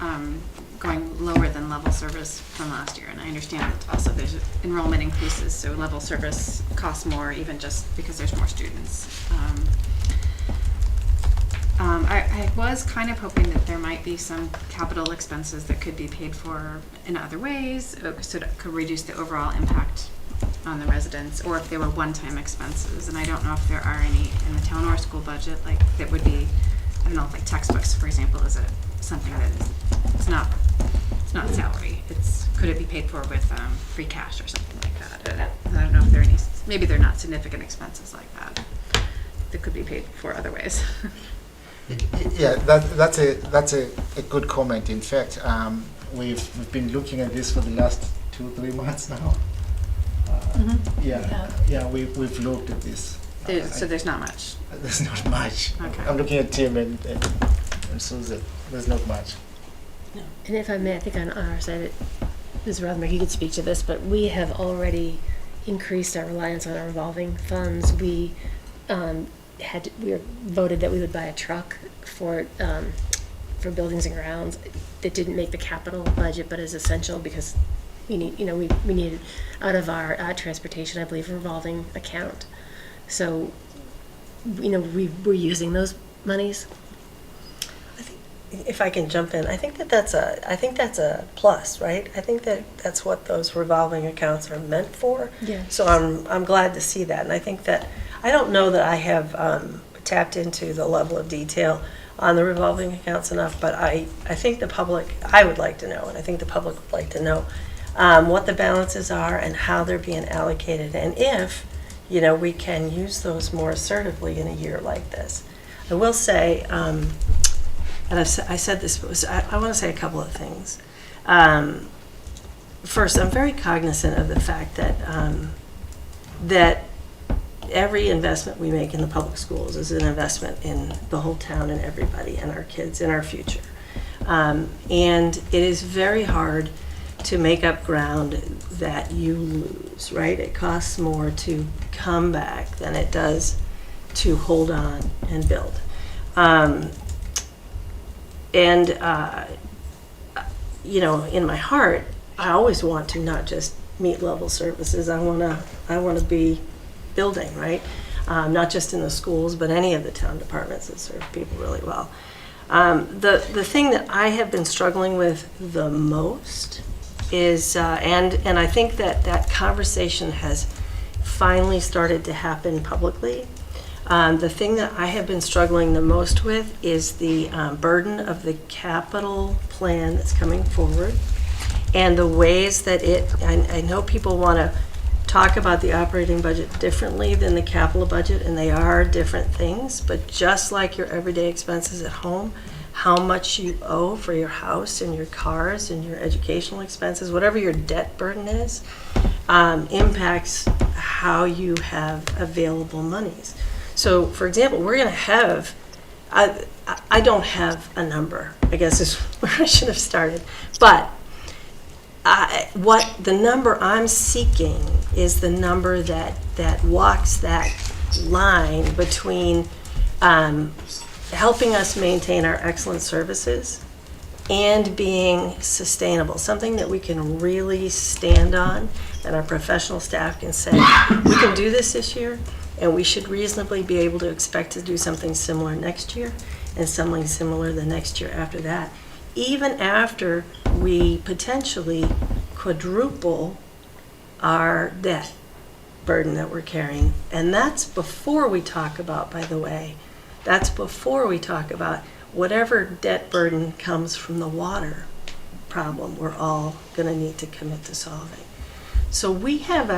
D: going lower than level service from last year. And I understand that also there's enrollment increases, so level service costs more even just because there's more students. I was kind of hoping that there might be some capital expenses that could be paid for in other ways, so that could reduce the overall impact on the residents, or if they were one-time expenses. And I don't know if there are any in the town or school budget, like that would be, I don't know, like textbooks, for example, is it something that it's not salary? Could it be paid for with free cash or something like that? I don't know if there are any, maybe they're not significant expenses like that could be paid for other ways.
E: Yeah, that's a good comment. In fact, we've been looking at this for the last 2-3 months now. Yeah, we've looked at this.
D: So there's not much.
E: There's not much.
D: Okay.
E: I'm looking at Tim and Susan. There's not much.
M: And if I may, I think on our side, Ms. Rothenberg, you could speak to this, but we have already increased our reliance on our revolving funds. We we voted that we would buy a truck for buildings and grounds. It didn't make the capital budget, but is essential because we need, we need it out of our transportation, I believe, revolving account. So, we're using those monies.
O: If I can jump in, I think that's a plus, right? I think that's what those revolving accounts are meant for.
M: Yeah.
O: So I'm glad to see that, and I think that I don't know that I have tapped into the level of detail on the revolving accounts enough, but I think the public, I would like to know, and I think the public would like to know what the balances are and how they're being allocated, and if we can use those more assertively in a year like this. I will say. And I said this, but I want to say a couple of things. First, I'm very cognizant of the fact that that every investment we make in the public schools is an investment in the whole town and everybody and our kids and our future. And it is very hard to make up ground that you lose, right? It costs more to come back than it does to hold on and build. And, in my heart, I always want to not just meet level services. I want to be building, right? Not just in the schools, but any of the town departments that serve people really well. The thing that I have been struggling with the most is, and I think that conversation has finally started to happen publicly. The thing that I have been struggling the most with is the burden of the capital plan that's coming forward and the ways that I know people want to talk about the operating budget differently than the capital budget, and they are different things, but just like your everyday expenses at home, how much you owe for your house and your cars and your educational expenses, whatever your debt burden is, impacts how you have available monies. So, for example, we're going to have, I don't have a number, I guess is where I should have started, but what the number I'm seeking is the number that walks that line between helping us maintain our excellent services and being sustainable, something that we can really stand on, and our professional staff can say, we can do this year, and we should reasonably be able to expect to do something similar next year and something similar the next year after that, even after we potentially quadruple our debt burden that we're carrying. And that's before we talk about, by the way, that's before we talk about whatever debt burden comes from the water problem we're all going to need to commit to solving. So we have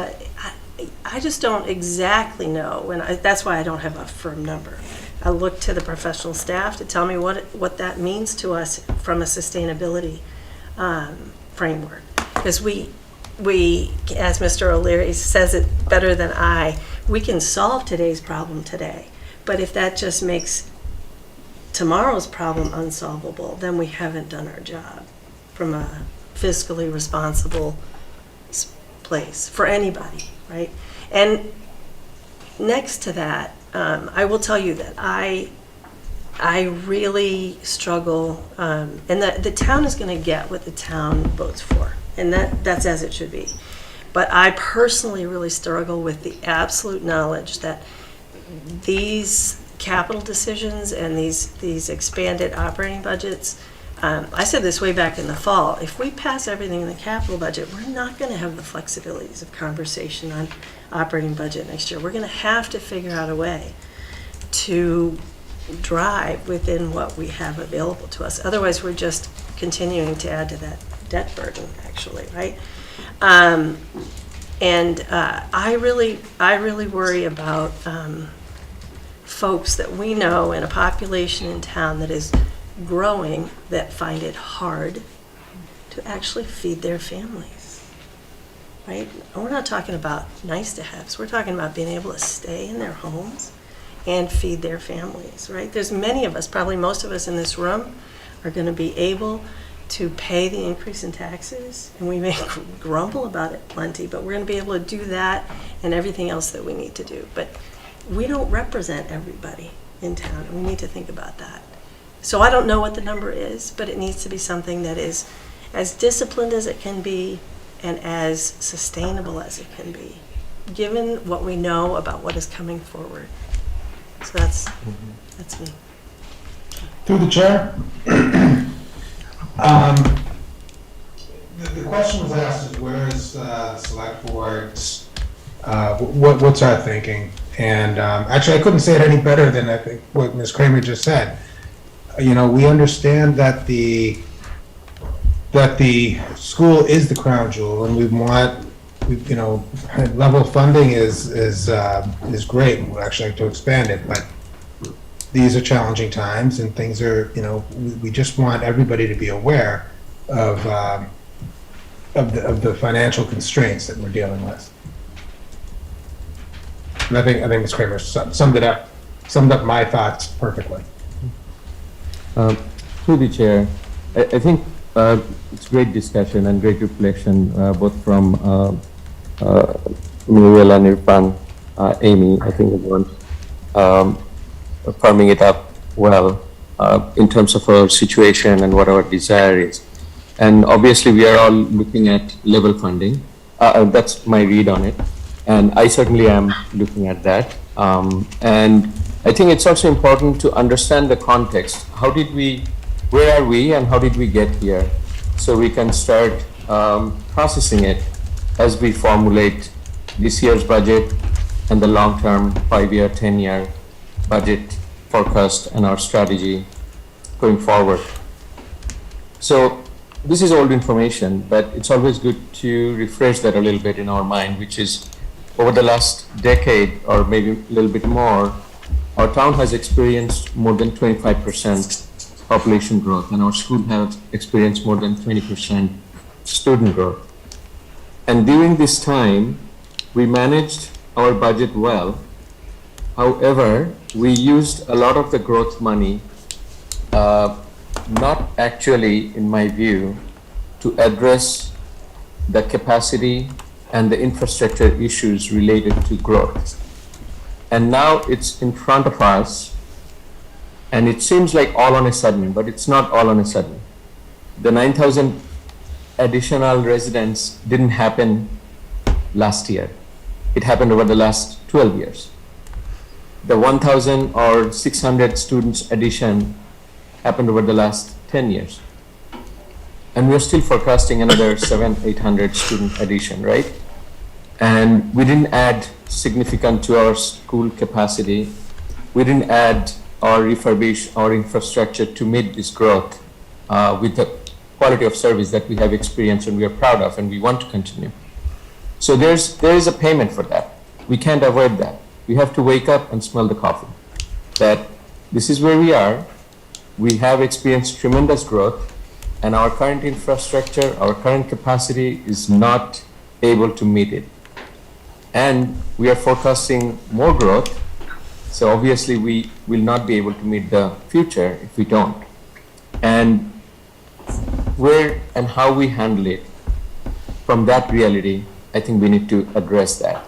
O: I just don't exactly know, and that's why I don't have a firm number. I look to the professional staff to tell me what that means to us from a sustainability framework. Because we, as Mr. O'Leary says it better than I, we can solve today's problem today. But if that just makes tomorrow's problem unsolvable, then we haven't done our job from a fiscally responsible place for anybody, right? And next to that, I will tell you that I really struggle, and the town is going to get what the town votes for, and that's as it should be. But I personally really struggle with the absolute knowledge that these capital decisions and these expanded operating budgets, I said this way back in the fall, if we pass everything in the capital budget, we're not going to have the flexibilities of conversation on operating budget next year. We're going to have to figure out a way to drive within what we have available to us. Otherwise, we're just continuing to add to that debt burden, actually, right? I really worry about folks that we know in a population in town that is growing that find it hard to actually feed their families, right? And we're not talking about nice to haves. We're talking about being able to stay in their homes and feed their families, right? There's many of us, probably most of us in this room, are going to be able to pay the increase in taxes, and we may grumble about it plenty, but we're going to be able to do that and everything else that we need to do. But we don't represent everybody in town, and we need to think about that. So I don't know what the number is, but it needs to be something that is as disciplined as it can be and as sustainable as it can be, given what we know about what is coming forward. So that's me.
F: Through the chair. The question was asked is where is the select board's, what's our thinking? And actually I couldn't say it any better than I think what Ms. Kramer just said. You know, we understand that the school is the crown jewel, and we want, you know, level funding is great. We'd actually like to expand it, but these are challenging times, and things are, you know, we just want everybody to be aware of the financial constraints that we're dealing with. And I think Ms. Kramer summed up my thoughts perfectly.
K: Through the chair, I think it's great discussion and great reflection, both from Muriel and Irfan, Amy, I think everyone firming it up well in terms of our situation and what our desire is. And obviously we are all looking at level funding. That's my read on it. And I certainly am looking at that. And I think it's also important to understand the context. Where are we and how did we get here? So we can start processing it as we formulate this year's budget and the long-term 5-year, 10-year budget forecast and our strategy going forward. So this is old information, but it's always good to refresh that a little bit in our mind, which is over the last decade or maybe a little bit more, our town has experienced more than 25% population growth, and our school has experienced more than 20% student growth. And during this time, we managed our budget well. However, we used a lot of the growth money, not actually, in my view, to address the capacity and the infrastructure issues related to growth. And now it's in front of us, and it seems like all on a sudden, but it's not all on a sudden. The 9,000 additional residents didn't happen last year. It happened over the last 12 years. The 1,000 or 600 students addition happened over the last 10 years. And we're still forecasting another 700-800 student addition, right? And we didn't add significant to our school capacity. We didn't add or refurbish our infrastructure to meet this growth with the quality of service that we have experienced and we are proud of and we want to continue. So there is a payment for that. We can't avoid that. We have to wake up and smell the coffee. That this is where we are. We have experienced tremendous growth, and our current infrastructure, our current capacity is not able to meet it. And we are forecasting more growth, so obviously we will not be able to meet the future if we don't. And where and how we handle it, from that reality, I think we need to address that.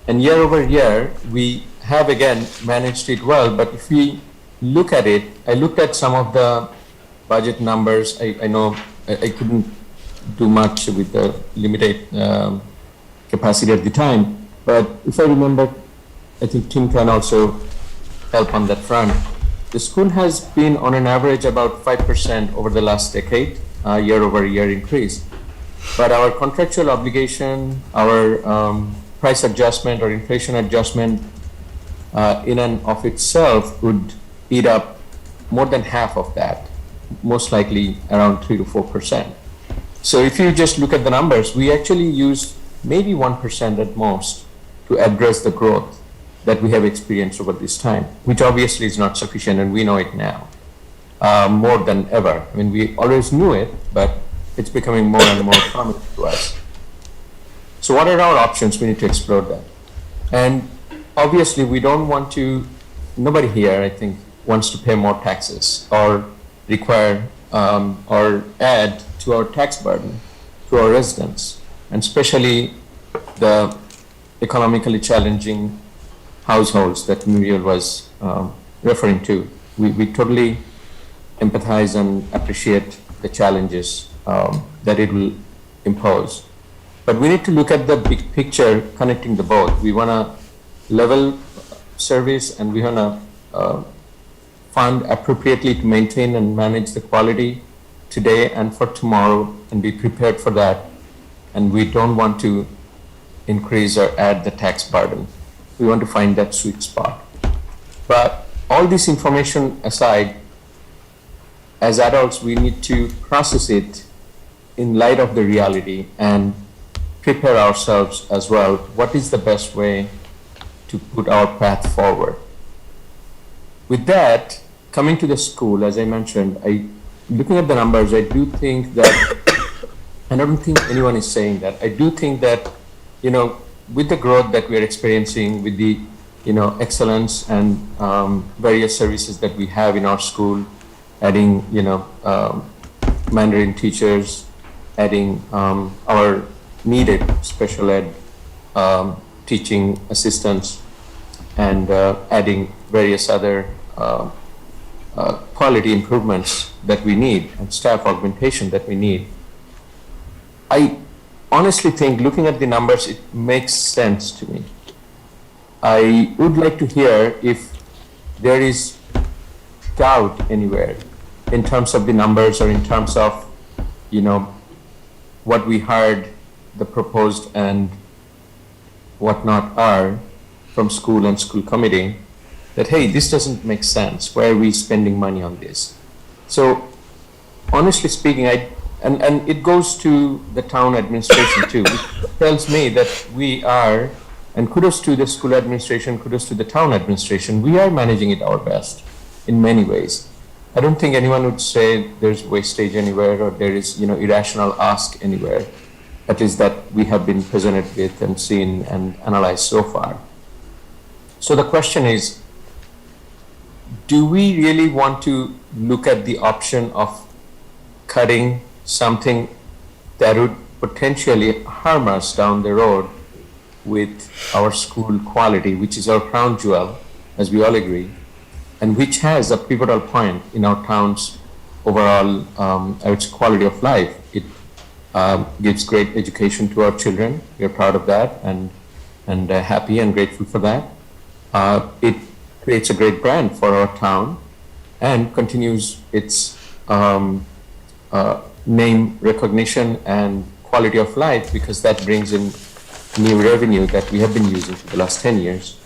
K: And year over year, we have again managed it well, but if we look at it, I looked at some of the budget numbers. I know I couldn't do much with the limited capacity at the time, but if I remember, I think Tim can also help on that front. The school has been on an average about 5% over the last decade, year-over-year increase. But our contractual obligation, our price adjustment or inflation adjustment in and of itself would eat up more than half of that, most likely around 3 to 4%. So if you just look at the numbers, we actually used maybe 1% at most to address the growth that we have experienced over this time, which obviously is not sufficient, and we know it now more than ever. I mean, we always knew it, but it's becoming more and more prominent to us. So what are our options? We need to explore that. And obviously we don't want to, nobody here, I think, wants to pay more taxes or require or add to our tax burden to our residents, and especially the economically challenging households that Muriel was referring to. We totally empathize and appreciate the challenges that it will impose. But we need to look at the big picture connecting the both. We want to level service, and we want to fund appropriately to maintain and manage the quality today and for tomorrow, and be prepared for that. And we don't want to increase or add the tax burden. We want to find that sweet spot. But all this information aside, as adults, we need to process it in light of the reality and prepare ourselves as well. What is the best way to put our path forward? With that, coming to the school, as I mentioned, looking at the numbers, I do think that, and I don't think anyone is saying that, I do think that, with the growth that we are experiencing, with the, excellence and various services that we have in our school, adding, Mandarin teachers, adding our needed special ed teaching assistants, and adding various other quality improvements that we need and staff augmentation that we need. I honestly think, looking at the numbers, it makes sense to me. I would like to hear if there is doubt anywhere in terms of the numbers, or in terms of, what we heard the proposed and whatnot are from school and school committee, that, hey, this doesn't make sense. Why are we spending money on this? So honestly speaking, and it goes to the town administration too, which tells me that we are, and kudos to the school administration, kudos to the town administration, we are managing it our best in many ways. I don't think anyone would say there's wastage anywhere, or there is, irrational ask anywhere, at least that we have been presented with and seen and analyzed so far. So the question is, do we really want to look at the option of cutting something that would potentially harm us down the road with our school quality, which is our crown jewel, as we all agree, and which has a pivotal point in our town's overall quality of life? It gives great education to our children. We are proud of that, and happy and grateful for that. It creates a great brand for our town and continues its name recognition and quality of life, because that brings in new revenue that we have been using for the last 10 years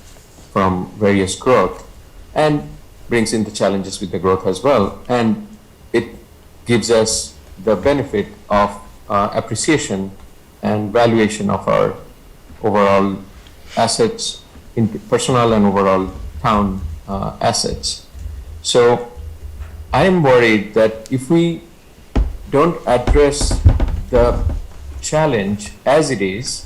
K: from various growth, and brings in the challenges with the growth as well. And it gives us the benefit of appreciation and valuation of our overall assets, in personal and overall town assets. So I am worried that if we don't address the challenge as it is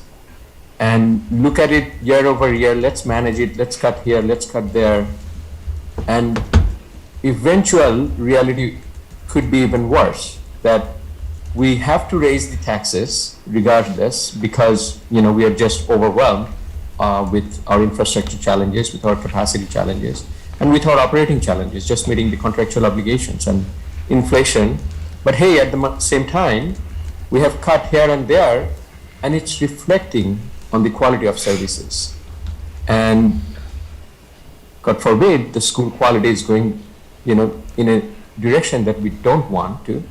K: and look at it year over year, let's manage it, let's cut here, let's cut there, and eventual reality could be even worse, that we have to raise the taxes regardless, because we are just overwhelmed with our infrastructure challenges, with our capacity challenges, and with our operating challenges, just meeting the contractual obligations and inflation. But hey, at the same time, we have cut here and there, and it's reflecting on the quality of services. And God forbid, the school quality is going, in a direction that we don't want to.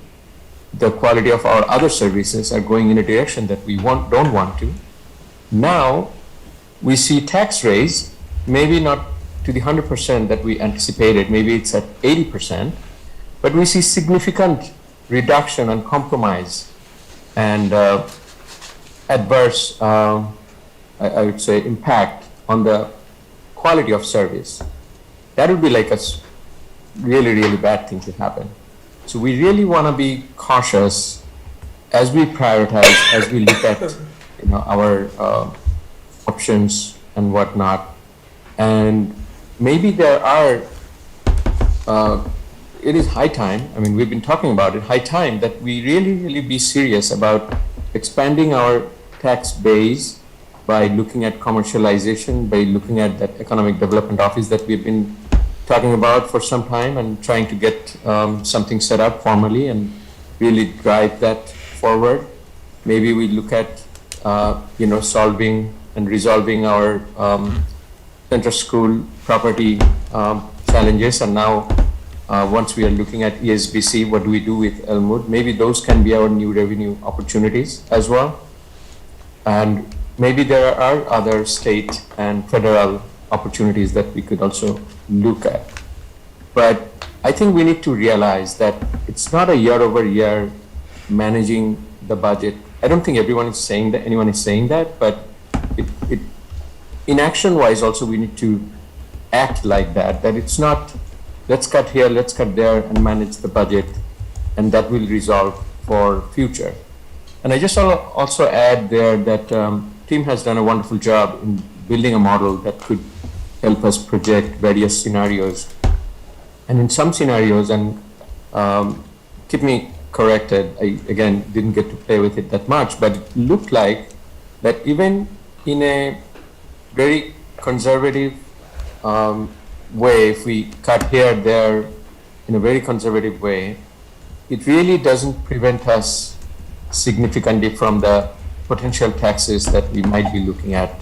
K: The quality of our other services are going in a direction that we don't want to. Now, we see tax raise, maybe not to the 100% that we anticipated, maybe it's at 80%, but we see significant reduction and compromise and adverse, I would say, impact on the quality of service. That would be like a really, really bad thing to happen. So we really want to be cautious as we prioritize, as we look at our options and whatnot. And maybe there are, it is high time, we've been talking about it, high time that we really, really be serious about expanding our tax base by looking at commercialization, by looking at that economic development office that we've been talking about for some time and trying to get something set up formally and really drive that forward. Maybe we look at, solving and resolving our center school property challenges. And now, once we are looking at ESBC, what do we do with Elmwood? Maybe those can be our new revenue opportunities as well. And maybe there are other state and federal opportunities that we could also look at. But I think we need to realize that it's not a year-over-year managing the budget. I don't think anyone is saying that, but it in action-wise also we need to act like that it's not, let's cut here, let's cut there and manage the budget, and that will resolve for future. And I just also add there that team has done a wonderful job in building a model that could help us project various scenarios. And in some scenarios, and keep me corrected, I again didn't get to play with it that much, but it looked like that even in a very conservative way, if we cut here, there, in a very conservative way, it really doesn't prevent us significantly from the potential taxes that we might be looking at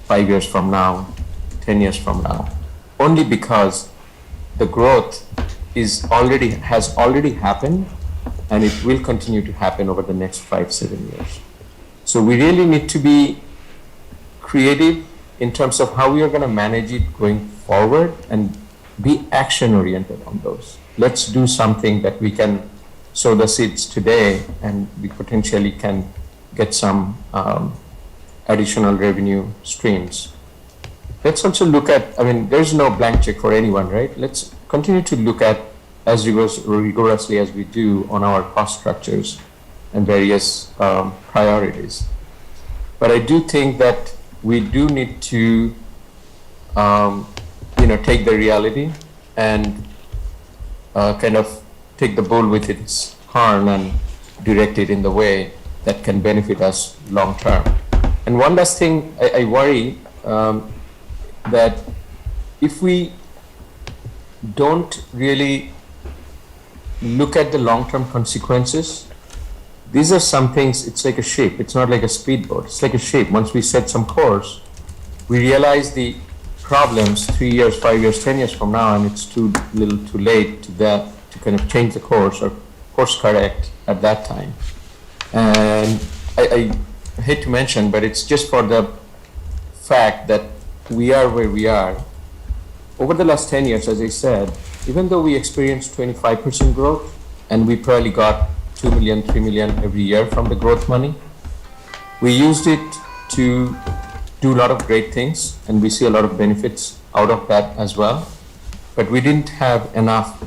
K: 5 years from now, 10 years from now, only because the growth has already happened, and it will continue to happen over the next 5-7 years. So we really need to be creative in terms of how we are going to manage it going forward and be action oriented on those. Let's do something that we can sow the seeds today, and we potentially can get some additional revenue streams. Let's also look at, there's no blank check for anyone, right? Let's continue to look at as rigorously as we do on our cost structures and various priorities. But I do think that we do need to, take the reality and kind of take the bull with its horn and direct it in the way that can benefit us long term. And one last thing, I worry that if we don't really look at the long-term consequences, these are some things, it's like a ship, it's not like a speedboat, it's like a ship. Once we set some course, we realize the problems 3 years, 5 years, 10 years from now, and it's too little too late to kind of change the course or course correct at that time. And I hate to mention, but it's just for the fact that we are where we are. Over the last 10 years, as I said, even though we experienced 25% growth, and we probably got 2 million, 3 million every year from the growth money, we used it to do a lot of great things, and we see a lot of benefits out of that as well. But we didn't have enough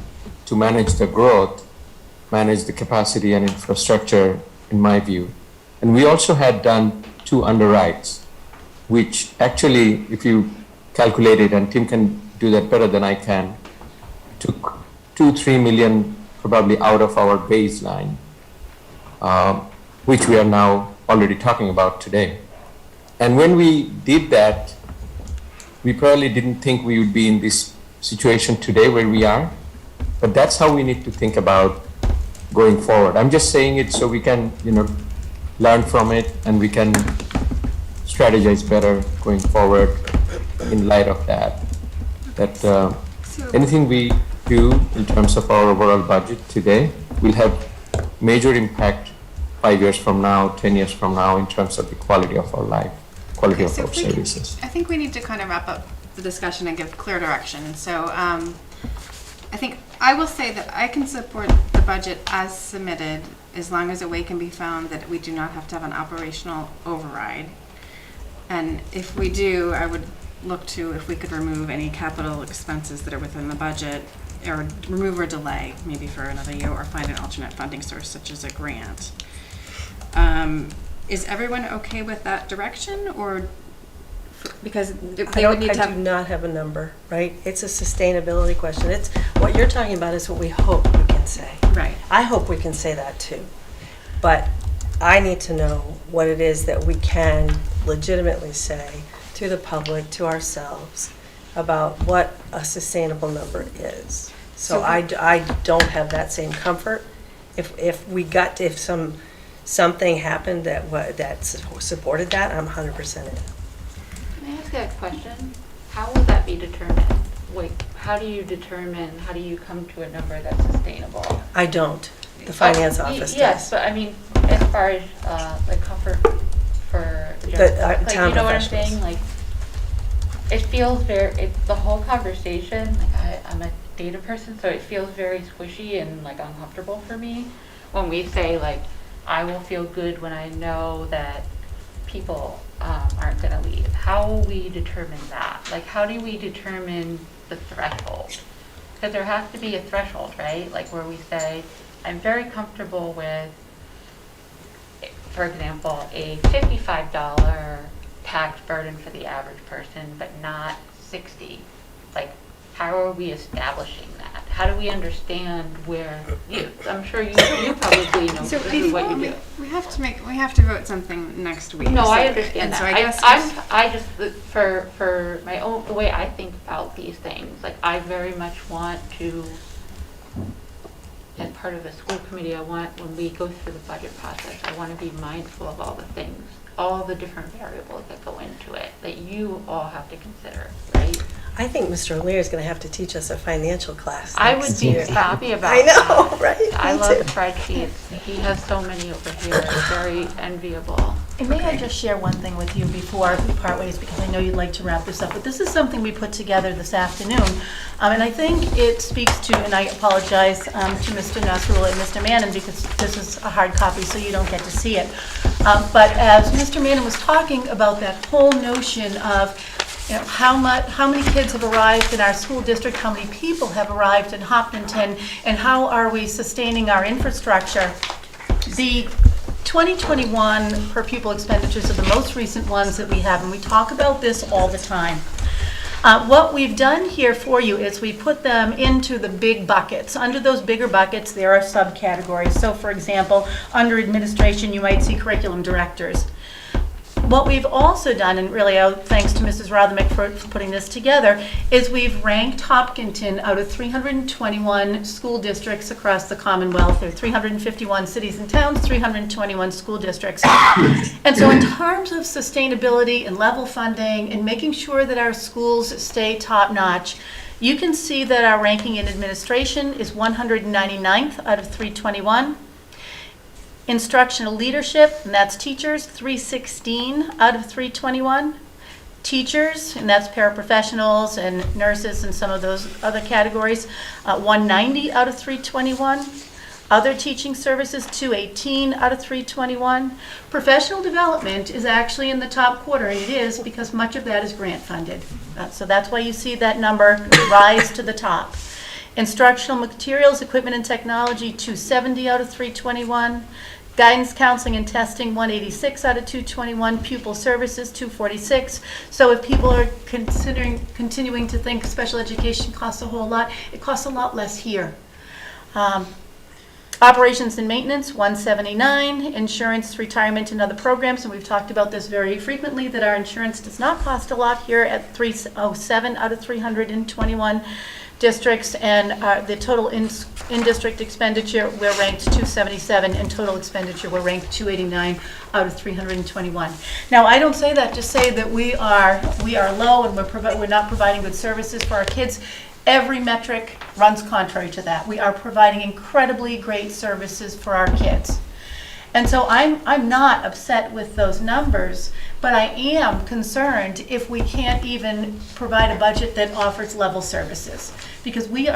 K: to manage the growth, manage the capacity and infrastructure, in my view. And we also had done 2 underwrites, which actually, if you calculate it, and Tim can do that better than I can, took 2-3 million probably out of our baseline, which we are now already talking about today. And when we did that, we probably didn't think we would be in this situation today where we are, but that's how we need to think about going forward. I'm just saying it so we can, learn from it and we can strategize better going forward in light of that. Anything we do in terms of our overall budget today will have major impact 5 years from now, 10 years from now in terms of the quality of our life, quality of our services.
D: I think we need to kind of wrap up the discussion and give clear direction. So I think I will say that I can support the budget as submitted as long as a way can be found that we do not have to have an operational override. And if we do, I would look to if we could remove any capital expenses that are within the budget, or remove or delay maybe for another year, or find an alternate funding source such as a grant. Is everyone okay with that direction, or because they would need to
O: I do not have a number, right? It's a sustainability question. It's what you're talking about is what we hope we can say.
D: Right.
O: I hope we can say that too. But I need to know what it is that we can legitimately say to the public, to ourselves, about what a sustainable number is. So I don't have that same comfort. If something happened that supported that, I'm 100% in.
N: Can I ask a question? How will that be determined? Like, how do you come to a number that's sustainable?
O: I don't. The finance office does.
N: Yes, but I mean, as far as like comfort for the
O: The,
N: general, like,
O: town
N: you know what I'm
O: professionals.
N: saying? Like, it feels the whole conversation, like I'm a data person, so it feels very squishy and like uncomfortable for me when we say like, I will feel good when I know that people aren't going to leave. How will we determine that? Like, how do we determine the threshold? Because there has to be a threshold, right? Like where we say, I'm very comfortable with, for example, a $55 tax burden for the average person, but not 60. Like, how are we establishing that? How do we understand where I'm sure you probably know
D: So
N: this is what you do.
D: we have to vote something next week.
N: No,
D: So-
N: I understand
D: and
N: that.
D: So I guess
N: I just for my own, the way I think about these things, like I very much want to, as part of the school committee, I want, when we go through the budget process, I want to be mindful of all the things, all the different variables that go into it, that you all have to consider, right?
O: I think Mr. O'Leary is going to have to teach us a financial class.
N: I would
O: next
N: be
O: year.
N: happy about
O: I know,
N: that.
O: right?
N: I
O: Me
N: love
O: too.
N: spreadsheets. He has so many over here. It's very enviable.
J: And may I just share one thing with you before we part ways, because I know you'd like to wrap this up, but this is something we put together this afternoon. And I think it speaks to, and I apologize to Mr. Nasrullah and Mr. Mannon, because this is a hard copy, so you don't get to see it. But as Mr. Mannon was talking about that whole notion of how many kids have arrived in our school district, how many people have arrived in Hopkinton, and how are we sustaining our infrastructure. The 2021 per pupil expenditures are the most recent ones that we have, and we talk about this all the time. What we've done here for you is we put them into the big buckets. Under those bigger buckets, there are subcategories. So for example, under administration, you might see curriculum directors. What we've also done, and really thanks to Mrs. Rothermick for putting this together, is we've ranked Hopkinton out of 321 school districts across the Commonwealth. There are 351 cities and towns, 321 school districts. And so in terms of sustainability and level funding and making sure that our schools stay top-notch, you can see that our ranking in administration is 199th out of 321. Instructional leadership, and that's teachers, 316 out of 321. Teachers, and that's paraprofessionals and nurses and some of those other categories, 190 out of 321. Other teaching services, 218 out of 321. Professional development is actually in the top quarter, and it is because much of that is grant funded. So that's why you see that number rise to the top. Instructional materials, equipment and technology, 270 out of 321. Guidance, counseling, and testing, 186 out of 221. Pupil services, 246. So if people are continuing to think special education costs a whole lot, it costs a lot less here. Operations and maintenance, 179. Insurance, retirement, and other programs, and we've talked about this very frequently, that our insurance does not cost a lot here at 307 out of 321 districts, and the total in-district expenditure, we're ranked 277, and total expenditure, we're ranked 289 out of 321. Now, I don't say that to say that we are low and we're not providing good services for our kids. Every metric runs contrary to that. We are providing incredibly great services for our kids. And so I'm not upset with those numbers, but I am concerned if we can't even provide a budget that offers level services. Because we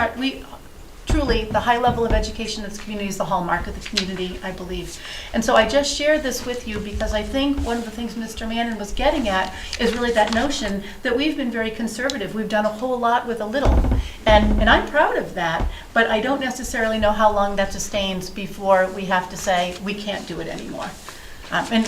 J: truly, the high level of education in this community is the hallmark of the community, I believe. And so I just shared this with you because I think one of the things Mr. Mannon was getting at is really that notion that we've been very conservative. We've done a whole lot with a little. And I'm proud of that, but I don't necessarily know how long that sustains before we have to say we can't do it anymore. And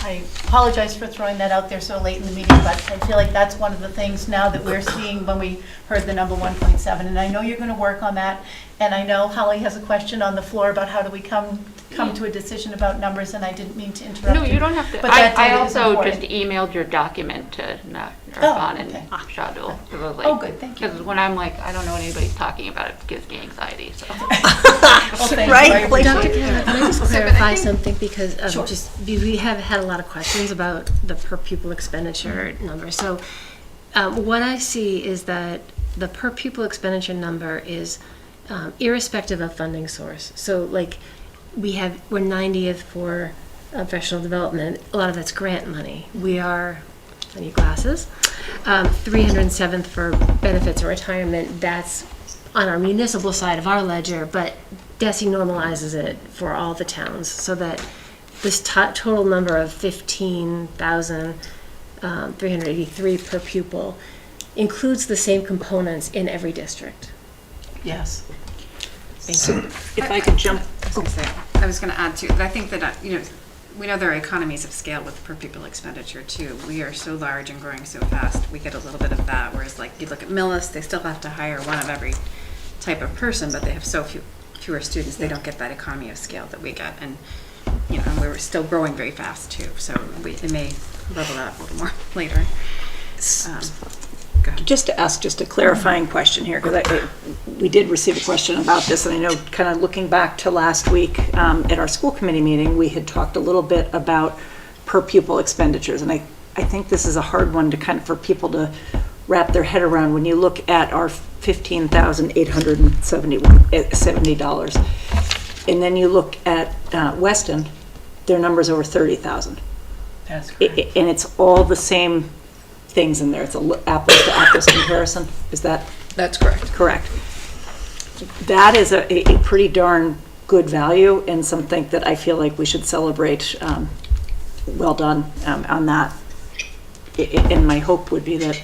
J: I apologize for throwing that out there so late in the meeting, but I feel like that's one of the things now that we're seeing when we heard the number 1.7. And I know you're going to work on that. And I know Holly has a question on the floor about how do we come to a decision about numbers, and I didn't mean to interrupt
N: No, you don't have to.
J: But that
N: I
J: data is
N: also
J: important.
N: just emailed your document to Irfan and Shadul. It was like,
J: Oh, good, thank you.
N: Because when I'm like, I don't know what anybody's talking about, it gives me anxiety, so.
O: Right?
M: Dr. Cameron, can I just clarify
D: I think-
M: something, because
J: Sure.
M: we have had a lot of questions about the per pupil expenditure number. So what I see is that the per pupil expenditure number is irrespective of funding source. So like we're 90th for professional development. A lot of that's grant money. We are, I need glasses, 307th for benefits or retirement. That's on our municipal side of our ledger, but DESE normalizes it for all the towns so that this total number of 15,383 per pupil includes the same components in every district.
J: Yes.
M: Thank you.
C: If I could jump.
D: I was going to add too, that I think that, we know there are economies of scale with per pupil expenditure too. We are so large and growing so fast, we get a little bit of that, whereas like you look at Millis, they still have to hire one of every type of person, but they have so fewer students, they don't get that economy of scale that we get. And, and we're still growing very fast too, so it may level out a little more later. Go ahead.
C: Just to ask just a clarifying question here, because we did receive a question about this, and I know kind of looking back to last week at our school committee meeting, we had talked a little bit about per pupil expenditures, and I think this is a hard one to kind of for people to wrap their head around when you look at our $15,870, and then you look at Weston, their number's over 30,000.
J: That's correct.
C: And it's all the same things in there. It's a apples to apples comparison. Is that?
P: That's correct.
C: Correct. That is a pretty darn good value and something that I feel like we should celebrate. Well done on that. And my hope would be that,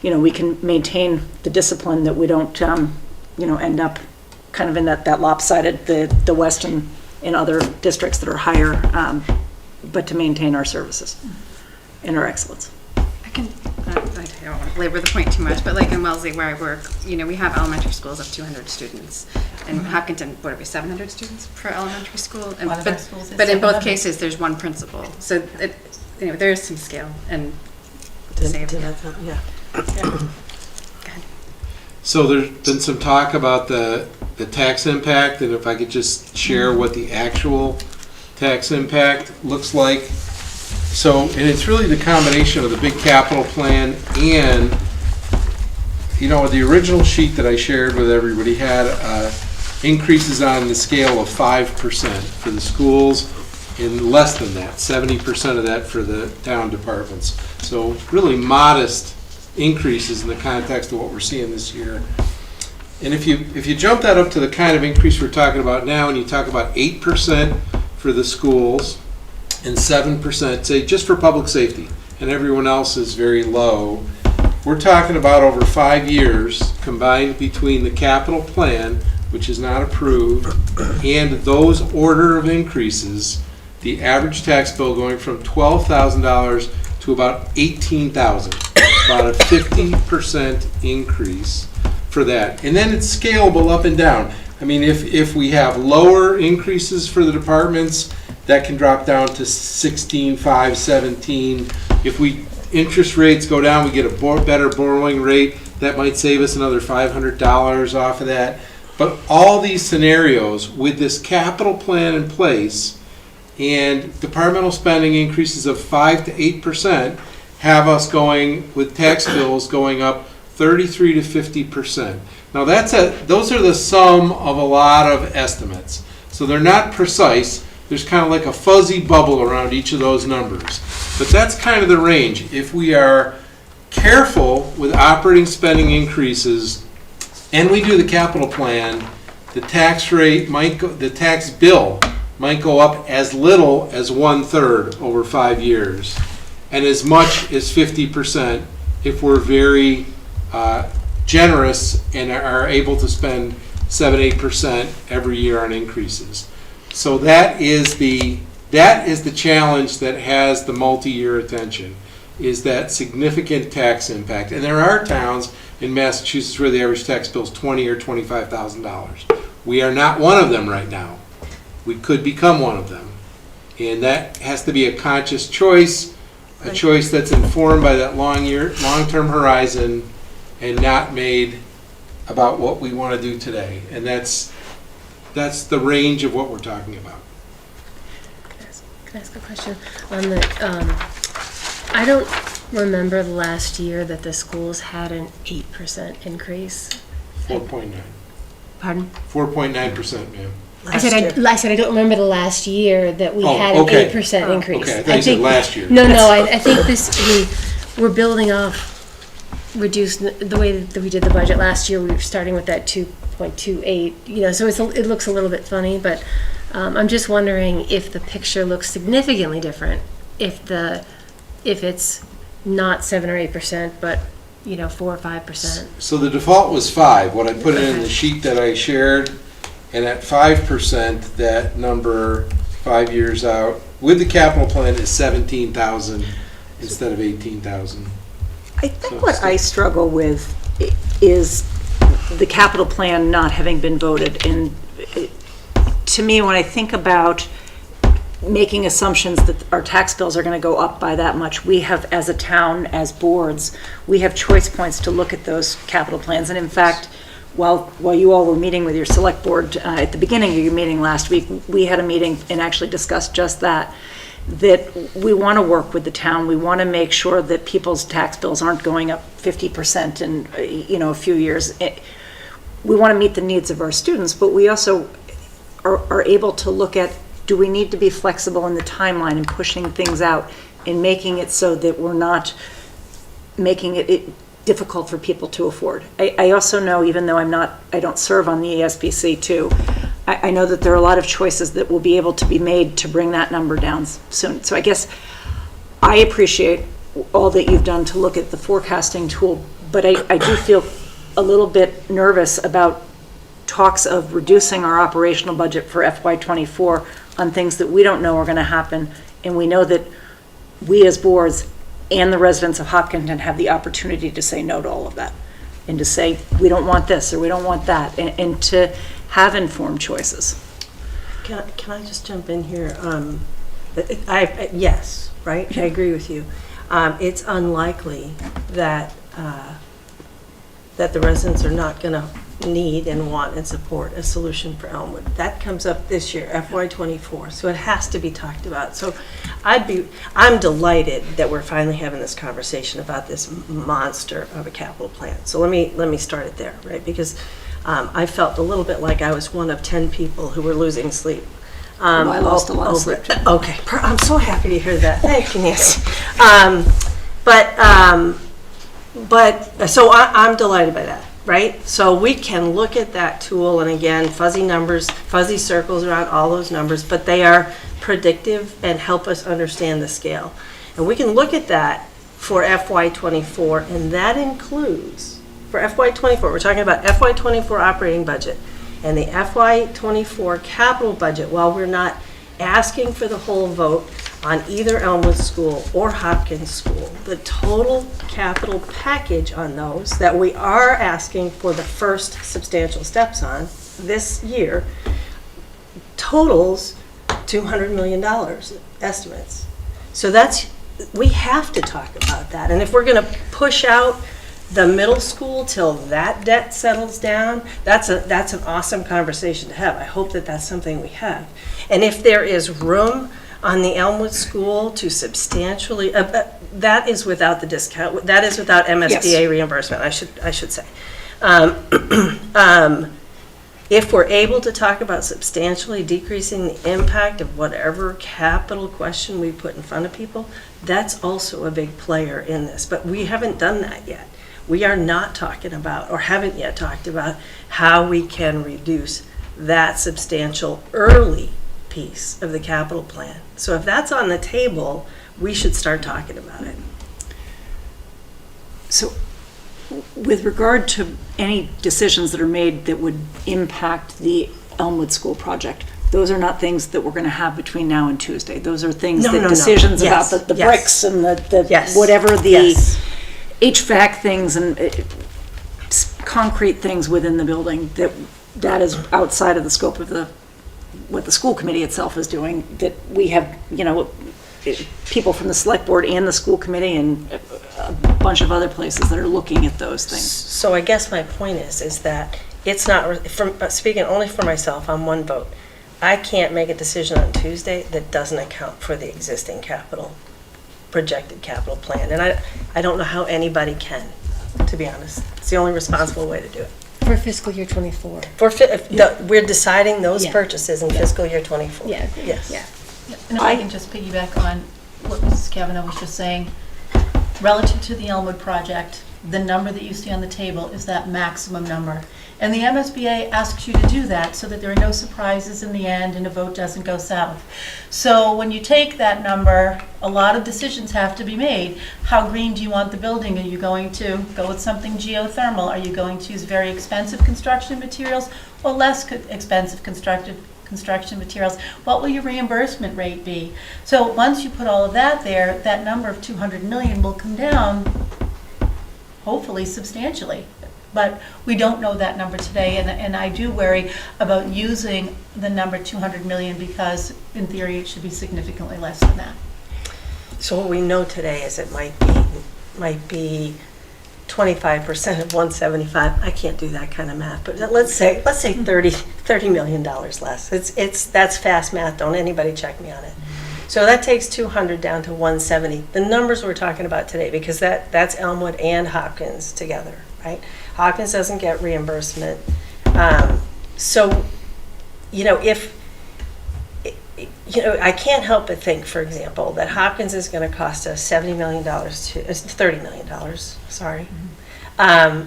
C: we can maintain the discipline, that we don't, end up kind of in that lopsided, the West and in other districts that are higher, but to maintain our services and our excellence.
D: I don't want to labor the point too much, but like in Wellesley where I work, we have elementary schools of 200 students. In Hopkinton, what are we, 700 students per elementary school? And,
J: One of our schools is
D: but in both
J: 700.
D: cases, there's one principal. So there is some scale and to save.
O: Yeah.
I: So there's been some talk about the tax impact, and if I could just share what the actual tax impact looks like. So, and it's really the combination of the big capital plan and, the original sheet that I shared with everybody had increases on the scale of 5% for the schools, and less than that, 70% of that for the town departments. So really modest increases in the context of what we're seeing this year. And if you jump that up to the kind of increase we're talking about now, and you talk about 8% for the schools and 7%, say, just for public safety, and everyone else is very low, we're talking about over 5 years combined between the capital plan, which is not approved, and those order of increases, the average tax bill going from $12,000 to about $18,000, about a 50% increase for that. And then it's scalable up and down. I mean, if we have lower increases for the departments, that can drop down to 16.5, 17. If interest rates go down, we get a better borrowing rate, that might save us another $500 off of that. But all these scenarios, with this capital plan in place and departmental spending increases of 5 to 8%, have us going with tax bills going up 33 to 50%. Now those are the sum of a lot of estimates. So they're not precise. There's kind of like a fuzzy bubble around each of those numbers. But that's kind of the range. If we are careful with operating spending increases and we do the capital plan, the tax rate the tax bill might go up as little as 1/3 over 5 years, and as much as 50% if we're very generous and are able to spend 7-8% every year on increases. So that is the challenge that has the multi-year attention, is that significant tax impact. And there are towns in Massachusetts where the average tax bill is $20,000 or $25,000. We are not one of them right now. We could become one of them. And that has to be a conscious choice, a choice that's informed by that long-term horizon and not made about what we want to do today. And that's the range of what we're talking about.
M: Can I ask a question on the? I don't remember the last year that the schools had an 8% increase.
I: 4.9.
M: Pardon?
I: 4.9%, ma'am.
M: I said I don't remember the last year that we had an 8% increase.
I: Okay, I thought you said last year.
M: No, I think we're building off reduced the way that we did the budget last year. We were starting with that 2.28, so it looks a little bit funny, but I'm just wondering if the picture looks significantly different if it's not 7 or 8%, but 4 or 5%.
I: So the default was 5. What I put in the sheet that I shared, and at 5%, that number 5 years out with the capital plan is 17,000 instead of 18,000.
C: I think what I struggle with is the capital plan not having been voted. And to me, when I think about making assumptions that our tax bills are going to go up by that much, we have, as a town, as boards, we have choice points to look at those capital plans. And in fact, while you all were meeting with your select board at the beginning of your meeting last week, we had a meeting and actually discussed just that we want to work with the town. We want to make sure that people's tax bills aren't going up 50% in a few years. We want to meet the needs of our students, but we also are able to look at, do we need to be flexible in the timeline and pushing things out and making it so that we're not making it difficult for people to afford. I also know, even though I don't serve on the ASBC too, I know that there are a lot of choices that will be able to be made to bring that number down soon. So I guess I appreciate all that you've done to look at the forecasting tool, but I do feel a little bit nervous about talks of reducing our operational budget for FY24 on things that we don't know are going to happen, and we know that we as boards and the residents of Hopkinton have the opportunity to say no to all of that, and to say we don't want this or we don't want that, and to have informed choices.
O: Can I just jump in here? Yes, right? I agree with you. It's unlikely that the residents are not going to need and want and support a solution for Elmwood. That comes up this year, FY24, so it has to be talked about. So I'm delighted that we're finally having this conversation about this monster of a capital plan. So let me start it there, right? Because I felt a little bit like I was one of 10 people who were losing sleep.
C: I lost a lot of sleep.
O: Okay, I'm so happy to hear that. Thank you, Nancy. But so I'm delighted by that. Right? So we can look at that tool, and again, fuzzy numbers, fuzzy circles around all those numbers, but they are predictive and help us understand the scale. And we can look at that for FY24, and that includes, for FY24, we're talking about FY24 operating budget and the FY24 capital budget. While we're not asking for the whole vote on either Elmwood School or Hopkins School, the total capital package on those that we are asking for the first substantial steps on this year totals $200 million estimates. So we have to talk about that. And if we're gonna push out the middle school till that debt settles down, that's an awesome conversation to have. I hope that that's something we have. And if there is room on the Elmwood School to substantially, that is without the discount, that is without MSBA reimbursement, I should say. If we're able to talk about substantially decreasing the impact of whatever capital question we put in front of people, that's also a big player in this. But we haven't done that yet. We are not talking about, or haven't yet talked about, how we can reduce that substantial early piece of the capital plan. So if that's on the table, we should start talking about it.
C: So with regard to any decisions that are made that would impact the Elmwood School project, those are not things that we're going to have between now and Tuesday. Those are things decisions
O: Yes,
C: about the
O: yes.
C: bricks and the
O: Yes.
C: whatever the
O: Yes.
C: HVAC things and concrete things within the building, that is outside of the scope of what the school committee itself is doing, that we have, people from the select board and the school committee and a bunch of other places that are looking at those things.
O: So I guess my point is that it's not, speaking only for myself, I'm one vote. I can't make a decision on Tuesday that doesn't account for the existing projected capital plan. And I don't know how anybody can, to be honest. It's the only responsible way to do it.
M: For fiscal year 24.
O: We're deciding those
M: Yeah.
O: purchases in fiscal year 24.
M: Yeah.
O: Yes.
M: Yeah.
J: And if I can just piggyback on what Mrs. Kavanaugh was just saying, relative to the Elmwood project, the number that you see on the table is that maximum number. And the MSBA asks you to do that so that there are no surprises in the end and a vote doesn't go south. So when you take that number, a lot of decisions have to be made. How green do you want the building? Are you going to go with something geothermal? Are you going to use very expensive construction materials or less expensive construction materials? What will your reimbursement rate be? So once you put all of that there, that number of 200 million will come down, hopefully substantially. But we don't know that number today, and I do worry about using the number 200 million because in theory it should be significantly less than that.
O: So what we know today is it might be 25% of 175. I can't do that kind of math, but let's say $30 million less. That's fast math. Don't anybody check me on it. So that takes 200 down to 170. The numbers we're talking about today, because that's Elmwood and Hopkins together, right? Hopkins doesn't get reimbursement. So, I can't help but think, for example, that Hopkins is going to cost us $30 million,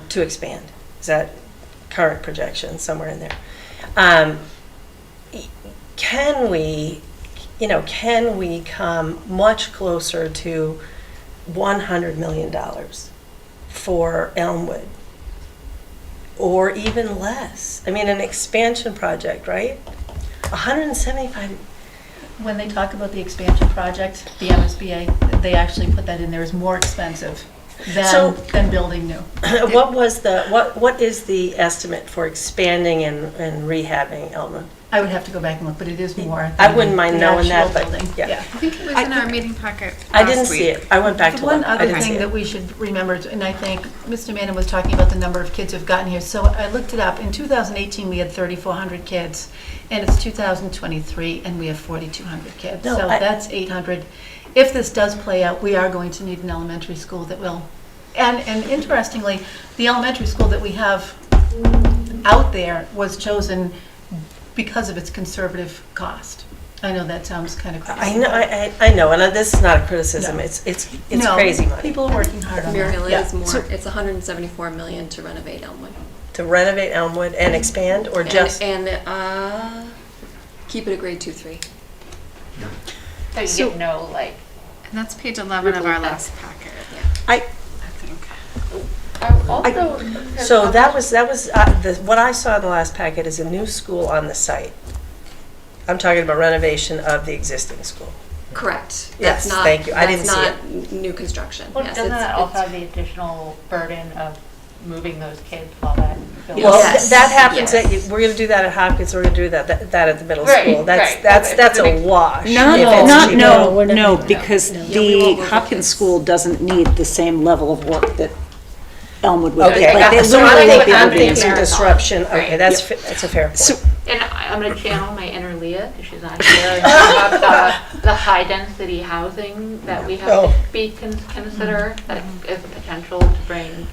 O: to expand. Is that current projection, somewhere in there? Can we come much closer to $100 million for Elmwood? Or even less? I mean, an expansion project, right? 175.
J: When they talk about the expansion project, the MSBA, they actually put that in there as more expensive than building new.
O: What is the estimate for expanding and rehabbing Elmwood?
J: I would have to go back and look, but it is more.
O: I wouldn't mind knowing that, but
J: yeah.
D: I think it was in our meeting packet
O: I didn't
D: last
O: see
D: week.
O: it. I went back to
J: One
O: look. I
J: other
O: didn't see
J: thing
O: it.
J: that we should remember, and I think Mr. Manning was talking about the number of kids who've gotten here. So I looked it up. In 2018, we had 3,400 kids, and it's 2023, and we have 4,200 kids.
O: No,
J: So that's 800. If this does play out, we are going to need an elementary school that will. And interestingly, the elementary school that we have out there was chosen because of its conservative cost. I know that sounds kind of crazy.
O: I know, and this is not a criticism.
J: No.
O: It's
J: No,
O: crazy money.
J: People are working hard on
L: Mary
J: that.
L: Ellen, it's more, it's 174 million to renovate Elmwood.
O: To renovate Elmwood and expand, or just
L: And keep it a grade 2-3.
N: So you get no, like.
D: And that's page 11 of our last packet.
O: I
D: think.
O: So that was what I saw in the last packet is a new school on the site. I'm talking about renovation of the existing school.
L: Correct.
O: Yes,
L: That's not,
O: thank you. I didn't see
L: That's not new construction.
N: Well,
L: Yes,
N: doesn't
L: it's-
N: that also
L: it's-
N: have the additional burden of moving those kids while that
O: Well,
C: Yes.
O: that happens,
C: Yes.
O: we're gonna do that at Hopkins, we're gonna do that at the middle
N: Right,
O: school. That's,
N: right.
O: that's a wash.
C: No,
O: if it's
C: not,
O: cheaper.
C: no, because the Hopkins school doesn't need the same level of work that Elmwood would.
O: Okay,
C: Like, they
O: so
C: literally
O: I'm
C: would be able to
O: thinking
C: answer.
O: disruption, okay,
N: Right.
O: that's a fair point.
C: So,
N: And I'm gonna channel my inner Leah, because she's not here, and talk about the high-density housing that we have to consider, that is a potential to bring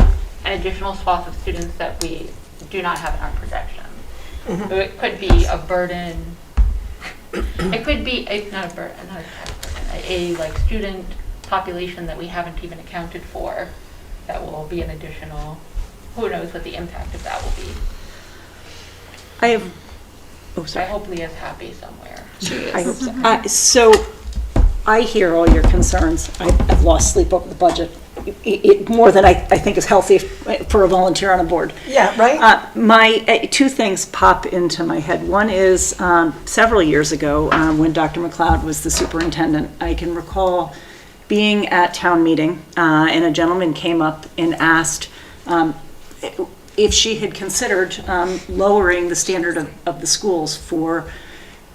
N: an additional swath of students that we do not have in our projections. So it could be a burden, it could be, not a burden, a like student population that we haven't even accounted for, that will be an additional, who knows what the impact of that will be.
C: I have,
N: I hope Leah's happy somewhere.
C: I hope so. So I hear all your concerns. I've lost sleep over the budget. More than I think is healthy for a volunteer on a board.
O: Yeah, right?
C: My two things pop into my head. One is several years ago when Dr. McLeod was the superintendent, I can recall being at town meeting and a gentleman came up and asked if she had considered lowering the standard of the schools for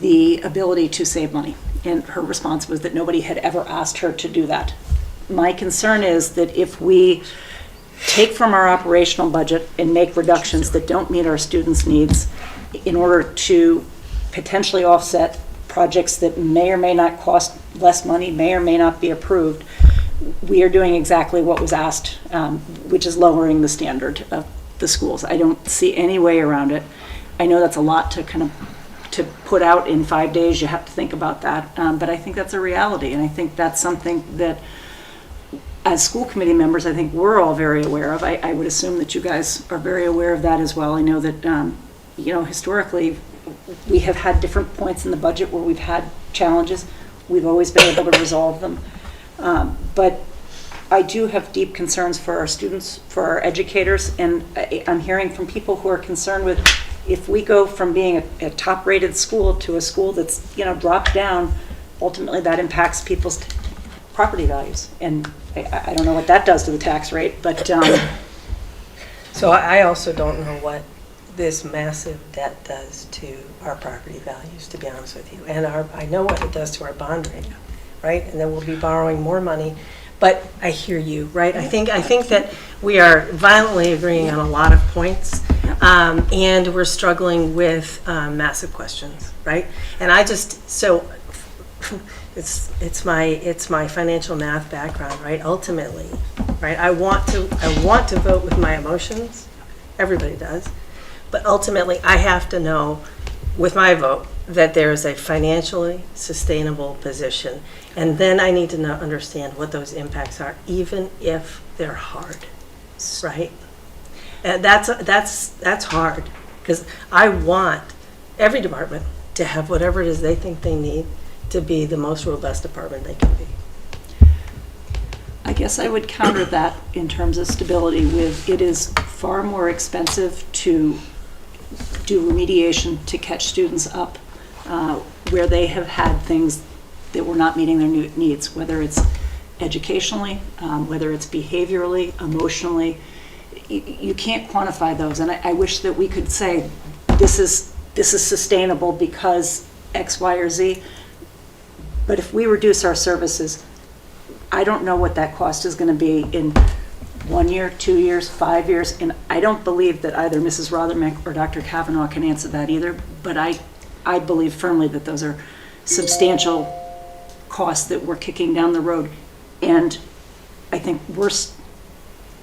C: the ability to save money. And her response was that nobody had ever asked her to do that. My concern is that if we take from our operational budget and make reductions that don't meet our students' needs in order to potentially offset projects that may or may not cost less money, may or may not be approved, we are doing exactly what was asked, which is lowering the standard of the schools. I don't see any way around it. I know that's a lot to to put out in 5 days. You have to think about that, but I think that's a reality, and I think that's something that, as school committee members, I think we're all very aware of. I would assume that you guys are very aware of that as well. I know that, historically, we have had different points in the budget where we've had challenges. We've always been able to resolve them. But I do have deep concerns for our students, for our educators, and I'm hearing from people who are concerned with if we go from being a top-rated school to a school that's, dropped down, ultimately that impacts people's property values. And I don't know what that does to the tax rate, but.
O: So I also don't know what this massive debt does to our property values, to be honest with you. And I know what it does to our bond rate, right? And then we'll be borrowing more money. But I hear you, right? I think that we are violently agreeing on a lot of points, and we're struggling with massive questions, right? And it's my financial math background, right? Ultimately, right? I want to vote with my emotions. Everybody does. But ultimately, I have to know with my vote that there is a financially sustainable position. And then I need to understand what those impacts are, even if they're hard, right? And that's hard, because I want every department to have whatever it is they think they need to be the most robust department they can be.
C: I guess I would counter that in terms of stability with it is far more expensive to do remediation to catch students up where they have had things that were not meeting their needs, whether it's educationally, whether it's behaviorally, emotionally. You can't quantify those, and I wish that we could say this is sustainable because X, Y, or Z. But if we reduce our services, I don't know what that cost is going to be in 1 year, 2 years, 5 years, and I don't believe that either Mrs. Rothermick or Dr. Kavanaugh can answer that either, but I believe firmly that those are substantial costs that we're kicking down the road, and I think worse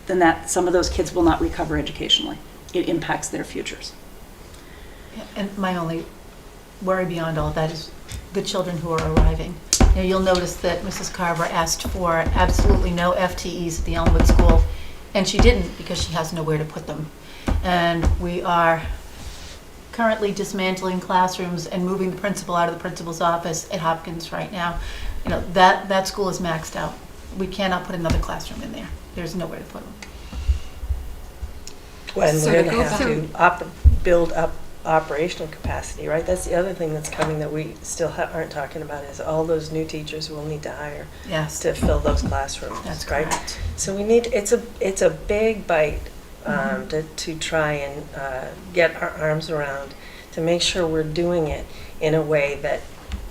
C: than that, some of those kids will not recover educationally. It impacts their futures.
J: And my only worry beyond all that is the children who are arriving. You'll notice that Mrs. Carver asked for absolutely no FTEs at the Elmwood School, and she didn't because she has nowhere to put them. And we are currently dismantling classrooms and moving the principal out of the principal's office at Hopkins right now. That school is maxed out. We cannot put another classroom in there. There's nowhere to put them.
O: When we're going to have to build up operational capacity, right? That's the other thing that's coming that we still aren't talking about is all those new teachers we'll need to hire to fill those classrooms.
J: That's
O: right.
J: Correct.
O: So we need it's a big bite to try and get our arms around, to make sure we're doing it in a way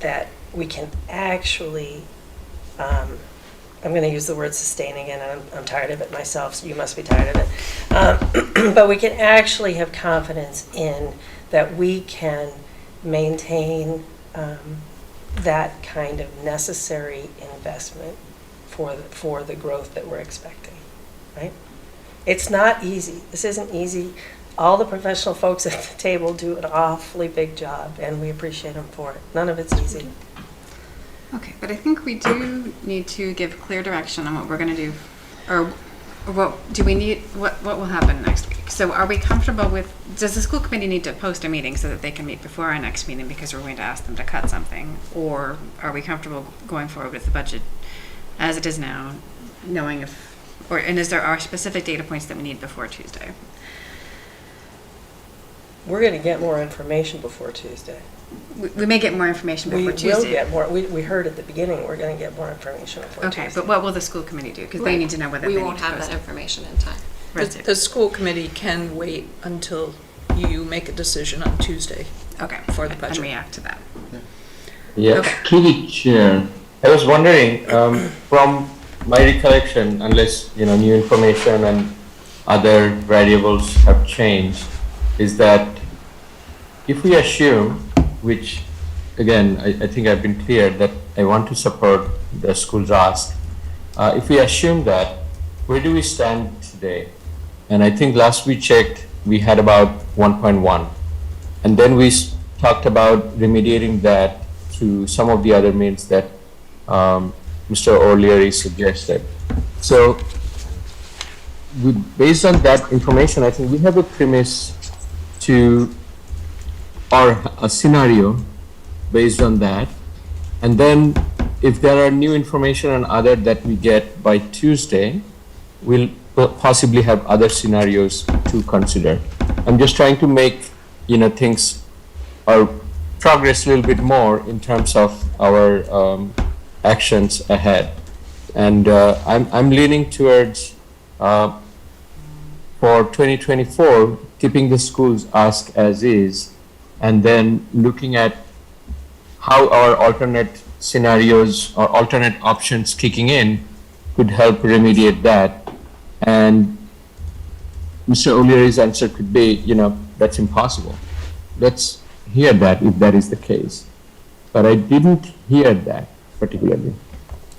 O: that we can actually, I'm going to use the word sustain again, and I'm tired of it myself, so you must be tired of it. But we can actually have confidence in that we can maintain that kind of necessary investment for the growth that we're expecting, right? It's not easy. This isn't easy. All the professional folks at the table do an awfully big job, and we appreciate them for it. None of it's easy.
D: Okay, but I think we do need to give clear direction on what we're going to do, or what do we need, what will happen next week. So are we comfortable with, does the school committee need to post a meeting so that they can meet before our next meeting because we're going to ask them to cut something? Or are we comfortable going forward with the budget as it is now, knowing if, and is there are specific data points that we need before Tuesday?
O: We're going to get more information before Tuesday.
D: We may get more information before Tuesday.
O: We will get more. We heard at the beginning we're going to get more information before Tuesday.
D: Okay, but what will the school committee do? Because they need to know whether
L: we
D: they
L: won't
D: need to
L: have
D: post
L: that
D: it.
L: information in time.
P: The school committee can wait until you make a decision on Tuesday.
D: Okay.
P: For the budget.
D: And react to that.
K: Yeah,
D: Okay.
K: through the chair, I was wondering, from my recollection, unless, new information and other variables have changed, is that if we assume, which again, I think I've been clear that I want to support the school's ask, if we assume that, where do we stand today? And I think last we checked, we had about 1.1. And then we talked about remediating that through some of the other means that Mr. O'Leary suggested. So based on that information, I think we have a premise to, or a scenario based on that. And then if there are new information and other that we get by Tuesday, we'll possibly have other scenarios to consider. I'm just trying to make, things or progress a little bit more in terms of our actions ahead. And I'm leaning towards, for 2024, keeping the schools ask as is, and then looking at how our alternate scenarios or alternate options kicking in could help remediate that. And Mr. O'Leary's answer could be, that's impossible. Let's hear that if that is the case. But I didn't hear that particularly.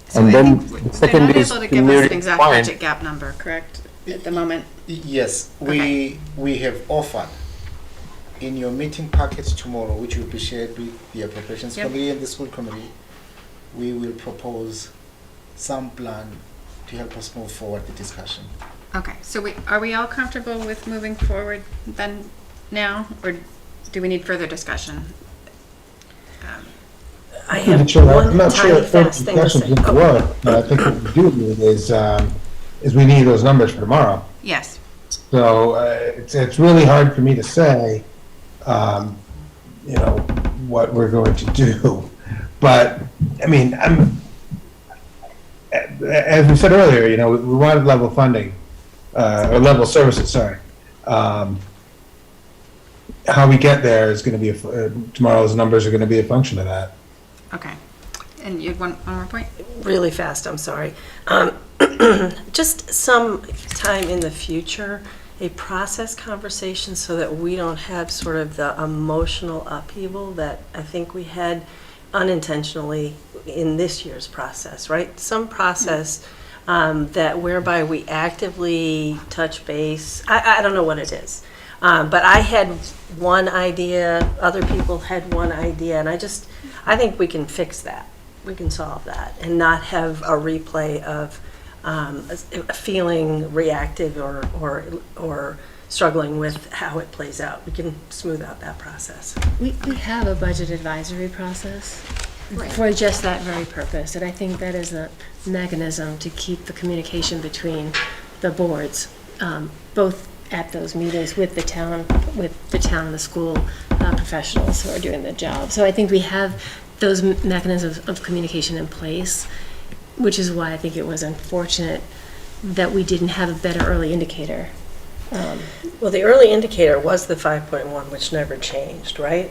D: So
K: and
D: I
K: then
D: think
K: the second
D: they're
K: is
D: not able to
K: to
D: give us an
K: Mary's
D: exact
K: point.
D: budget gap number, correct, at the moment?
E: Yes,
D: Okay.
E: we have offered in your meeting packets tomorrow, which will be shared with the appropriations
D: Yep.
E: committee and the school committee. We will propose some plan to help us move forward the discussion.
D: Okay, so are we all comfortable with moving forward then now, or do we need further discussion?
O: I
F: Through the
O: have
F: chair,
O: one
F: I'm not sure
O: tiny
F: if further
O: fast thing to
F: discussions
O: say.
F: would work, but I think what we do need is we need those numbers for tomorrow.
D: Yes.
F: So it's really hard for me to say, what we're going to do. But I mean, as we said earlier, we wanted level funding or level services. Sorry. How we get there is going to be tomorrow's numbers are going to be a function of that.
D: Okay. And you had one more point?
O: Really fast, I'm sorry. Just some time in the future, a process conversation so that we don't have sort of the emotional upheaval that I think we had unintentionally in this year's process, right? Some process that whereby we actively touch base. I don't know what it is. But I had one idea, other people had one idea, and I think we can fix that. We can solve that and not have a replay of feeling reactive or struggling with how it plays out. We can smooth out that process.
M: We have a budget advisory process for just that very purpose, and I think that is a mechanism to keep the communication between the boards, both at those meetings with the town and the school professionals who are doing the job. So I think we have those mechanisms of communication in place, which is why I think it was unfortunate that we didn't have a better early indicator
O: Well, the early indicator was the 5.1, which never changed, right?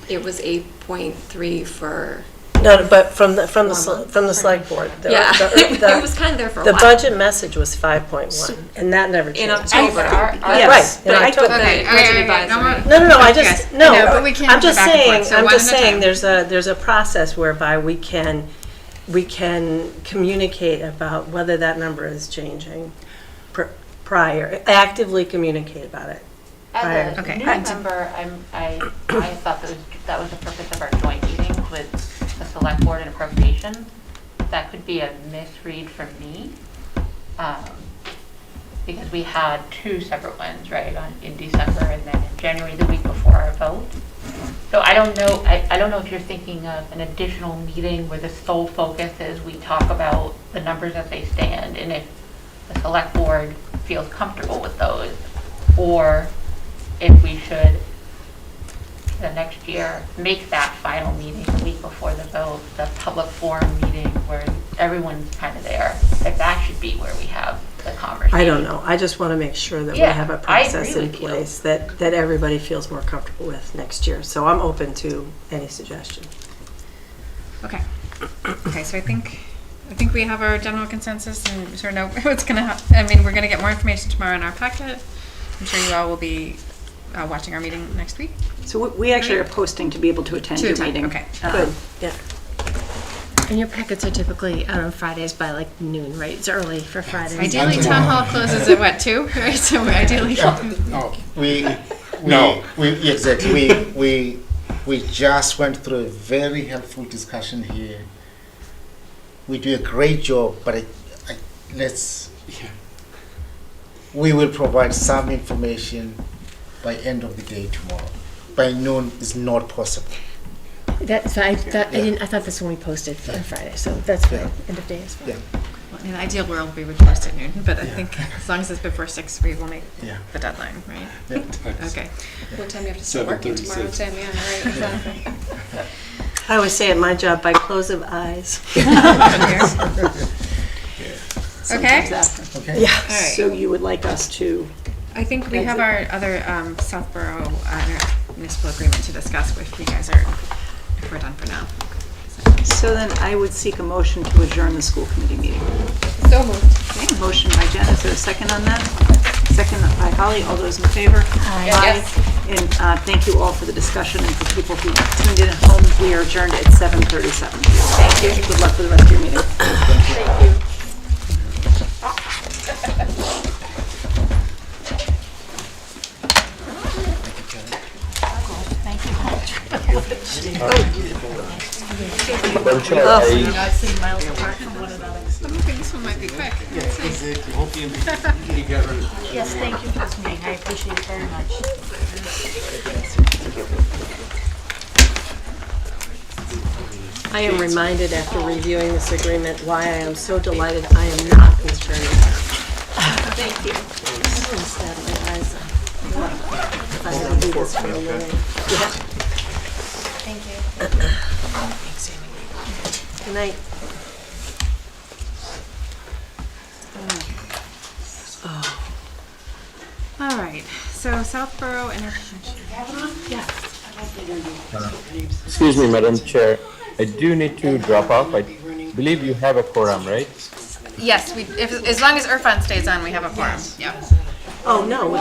L: It was 8.3 for.
O: No, but from the select board.
L: Yeah, it was kind of there for a while.
O: The budget message was 5.1, and that never changed.
L: In October.
O: Yes,
L: But I put the
D: Okay,
L: budget
D: okay,
L: advisory.
O: No, I
D: Yes,
O: just, no,
D: I know, but we can't
O: I'm
D: go
O: just
D: back and
O: saying,
D: forth, so
O: I'm
D: one
O: just
D: at a
O: saying,
D: time.
O: there's a process whereby we can communicate about whether that number is changing prior, actively communicate about it.
N: As a
D: Okay.
N: new member, I thought that was the purpose of our joint meetings with the select board and appropriations. That could be a misread from me, because we had 2 separate ones, right, in December and then in January, the week before our vote. So I don't know, I don't know if you're thinking of an additional meeting where the sole focus is we talk about the numbers as they stand, and if the select board feels comfortable with those, or if we should, the next year, make that final meeting the week before the vote, the public forum meeting where everyone's kind of there, if that should be where we have the conversation.
O: I don't know, I just want to make sure that we
N: Yeah,
O: have a
N: I
O: process
N: agree
O: in
N: with you.
O: place that everybody feels more comfortable with next year. So I'm open to any suggestion.
D: Okay. Okay, so I think we have our general consensus and we sort of know what's gonna happen. I mean, we're gonna get more information tomorrow in our packet. I'm sure you all will be watching our meeting next week.
C: So we actually are posting to be able to attend your meeting.
D: Okay.
O: Good, yeah.
M: And your packets are typically out on Fridays by like noon, right? It's early for Fridays.
D: Ideally, town hall closes at what, 2? Right, so ideally.
E: We just went through a very helpful discussion here. We do a great job, but we will provide some information by end of the day tomorrow. By noon is not possible.
M: That's I thought this when we posted on Friday, so that's fine. End of day is fine.
E: Yeah.
D: Well, in the ideal world, we would post at noon, but I think as long as it's before 6, we will make the deadline, right?
E: Yeah.
D: Okay.
L: What time do you have to start working tomorrow, Tim? Yeah, right, exactly.
O: I always say at my job, by close of eyes.
D: Okay.
E: Okay.
O: Yeah.
D: All right.
C: So you would like us to,
D: I think we have our other Southborough municipal agreement to discuss if you guys are, if we're done for now.
C: so then I would seek a motion to adjourn the school committee meeting.
L: So moved.
C: Okay, motion by Jen, is there a second on that? Second by Holly, all those in favor?
L: Yes.
C: And thank you all for the discussion and for people who tuned in at home. We are adjourned at 7:37. Thank you. Good luck for the rest of your meeting.
L: Thank you.
K: Madam Chair,
D: I'm hoping this one might be quick.
J: Yes, thank you for this meeting. I appreciate it very much.
O: I am reminded after reviewing this agreement why I am so delighted I am not an attorney.
C: Thank you.
O: I'm sad in my eyes. If I had to do this for a living. Yeah.
M: Thank you.
O: Good night.
D: All right, so Southborough Interconnection.
K: Excuse me, Madam Chair, I do need to drop off. I believe you have a quorum, right?
D: Yes, as long as Irfan stays on, we have a quorum. Yeah.
O: Oh, no.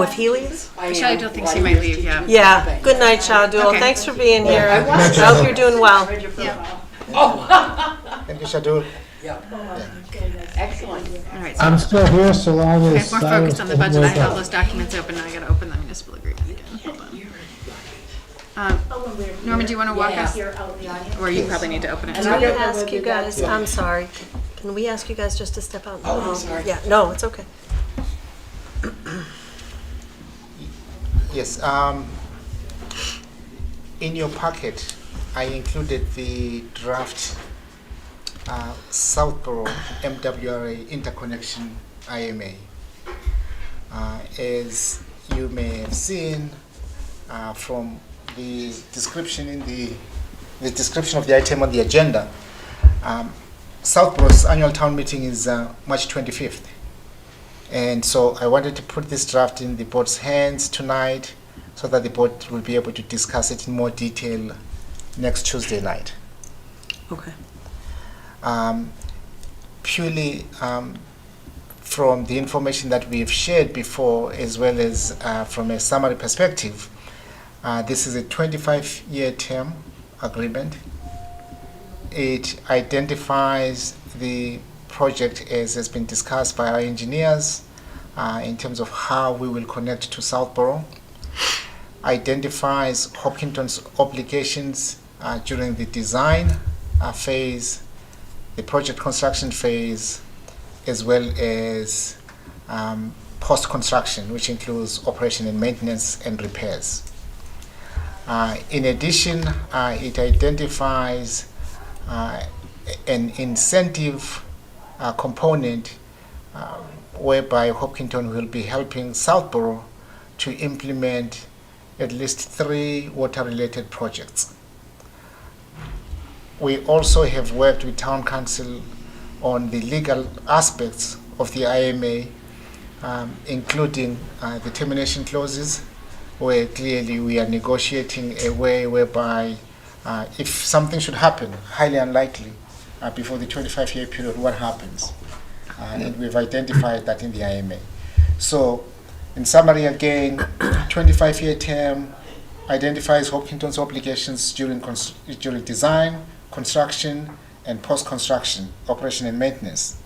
O: If he leaves?
D: Shadul thinks he might leave, yeah.
O: Yeah. Good night, Shadul.
D: Okay.
O: Thanks for being here. I hope you're doing well.
E: Thank you, Shadul.
L: Excellent.
D: All right,
F: I'm
D: so
F: still here so long
D: okay,
F: as.
D: more focused on the budget. I have all those documents open, now I gotta open the municipal agreement again. Hold on. Norman, do you wanna walk us? Or you probably need to open it
O: Can
D: too.
O: we ask you guys, I'm sorry, can we ask you guys just to step out?
L: Oh, I'm sorry.
O: Yeah, no, it's okay.
E: Yes, in your packet, I included the draft Southborough MWRA interconnection IMA. As you may have seen from the description the description of the item on the agenda, Southborough's annual town meeting is March 25th. And so I wanted to put this draft in the board's hands tonight so that the board will be able to discuss it in more detail next Tuesday night.
O: Okay.
E: Purely from the information that we've shared before, as well as from a summary perspective, this is a 25-year term agreement. It identifies the project as has been discussed by our engineers in terms of how we will connect to Southborough, identifies Hopkinton's obligations during the design phase, the project construction phase, as well as post-construction, which includes operation and maintenance and repairs. In addition, it identifies an incentive component whereby Hopkinton will be helping Southborough to implement at least 3 water-related projects. We also have worked with Town Council on the legal aspects of the IMA, including the termination clauses, where clearly we are negotiating a way whereby if something should happen, highly unlikely, before the 25-year period, what happens? And we've identified that in the IMA. So, in summary again, 25-year term identifies Hopkinton's obligations during design, construction, and post-construction, operation and maintenance.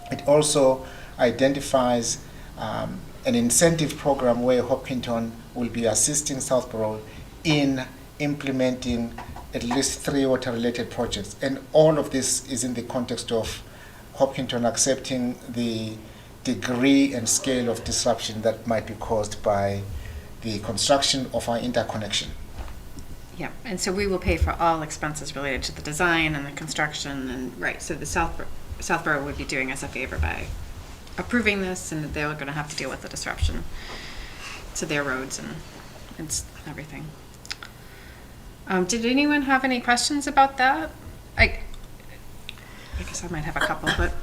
E: It also identifies an incentive program where Hopkinton will be assisting Southborough in implementing at least 3 water-related projects. And all of this is in the context of Hopkinton accepting the degree and scale of disruption that might be caused by the construction of our interconnection.
D: Yeah, and so we will pay for all expenses related to the design and the construction, and right, so the Southborough would be doing us a favor by approving this, and they're going to have to deal with the disruption to their roads and everything. Did anyone have any questions about that? I guess I might have a couple, but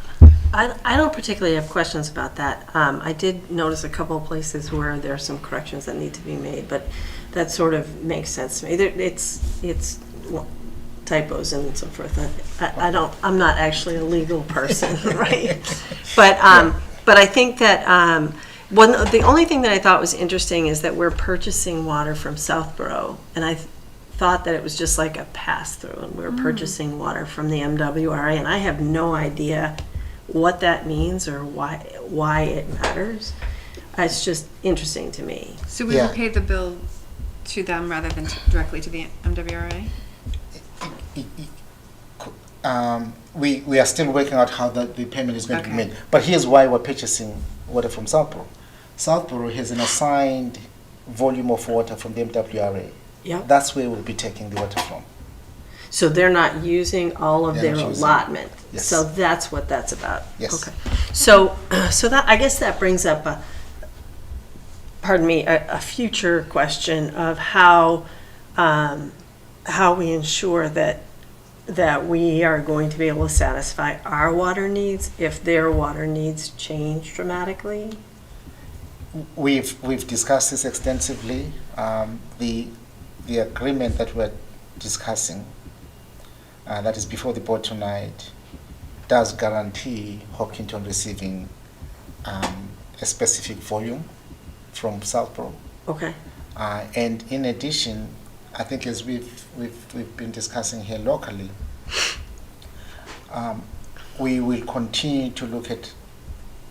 O: I don't particularly have questions about that. I did notice a couple of places where there are some corrections that need to be made, but that sort of makes sense to me. It's typos and so forth. I'm not actually a legal person, right? But I think that the only thing that I thought was interesting is that we're purchasing water from Southborough, and I thought that it was just like a pass-through, and we're purchasing water from the MWRA, and I have no idea what that means or why it matters. It's just interesting to me.
D: So we will pay the bill to them rather than directly to the MWRA?
E: We are still working out how the payment is going to be made. But here's why we're purchasing water from Southborough. Southborough has an assigned volume of water from the MWRA.
O: Yep.
E: That's where we'll be taking the water from.
O: So they're not using all of their allotment.
E: Yes.
O: So that's what that's about.
E: Yes.
O: Okay. So that, I guess that brings up a future question of how we ensure that we are going to be able to satisfy our water needs if their water needs change dramatically.
E: We've discussed this extensively. The agreement that we're discussing, that is before the board tonight, does guarantee Hopkinton receiving a specific volume from Southborough.
O: Okay.
E: And in addition, I think as we've been discussing here locally, we will continue to look at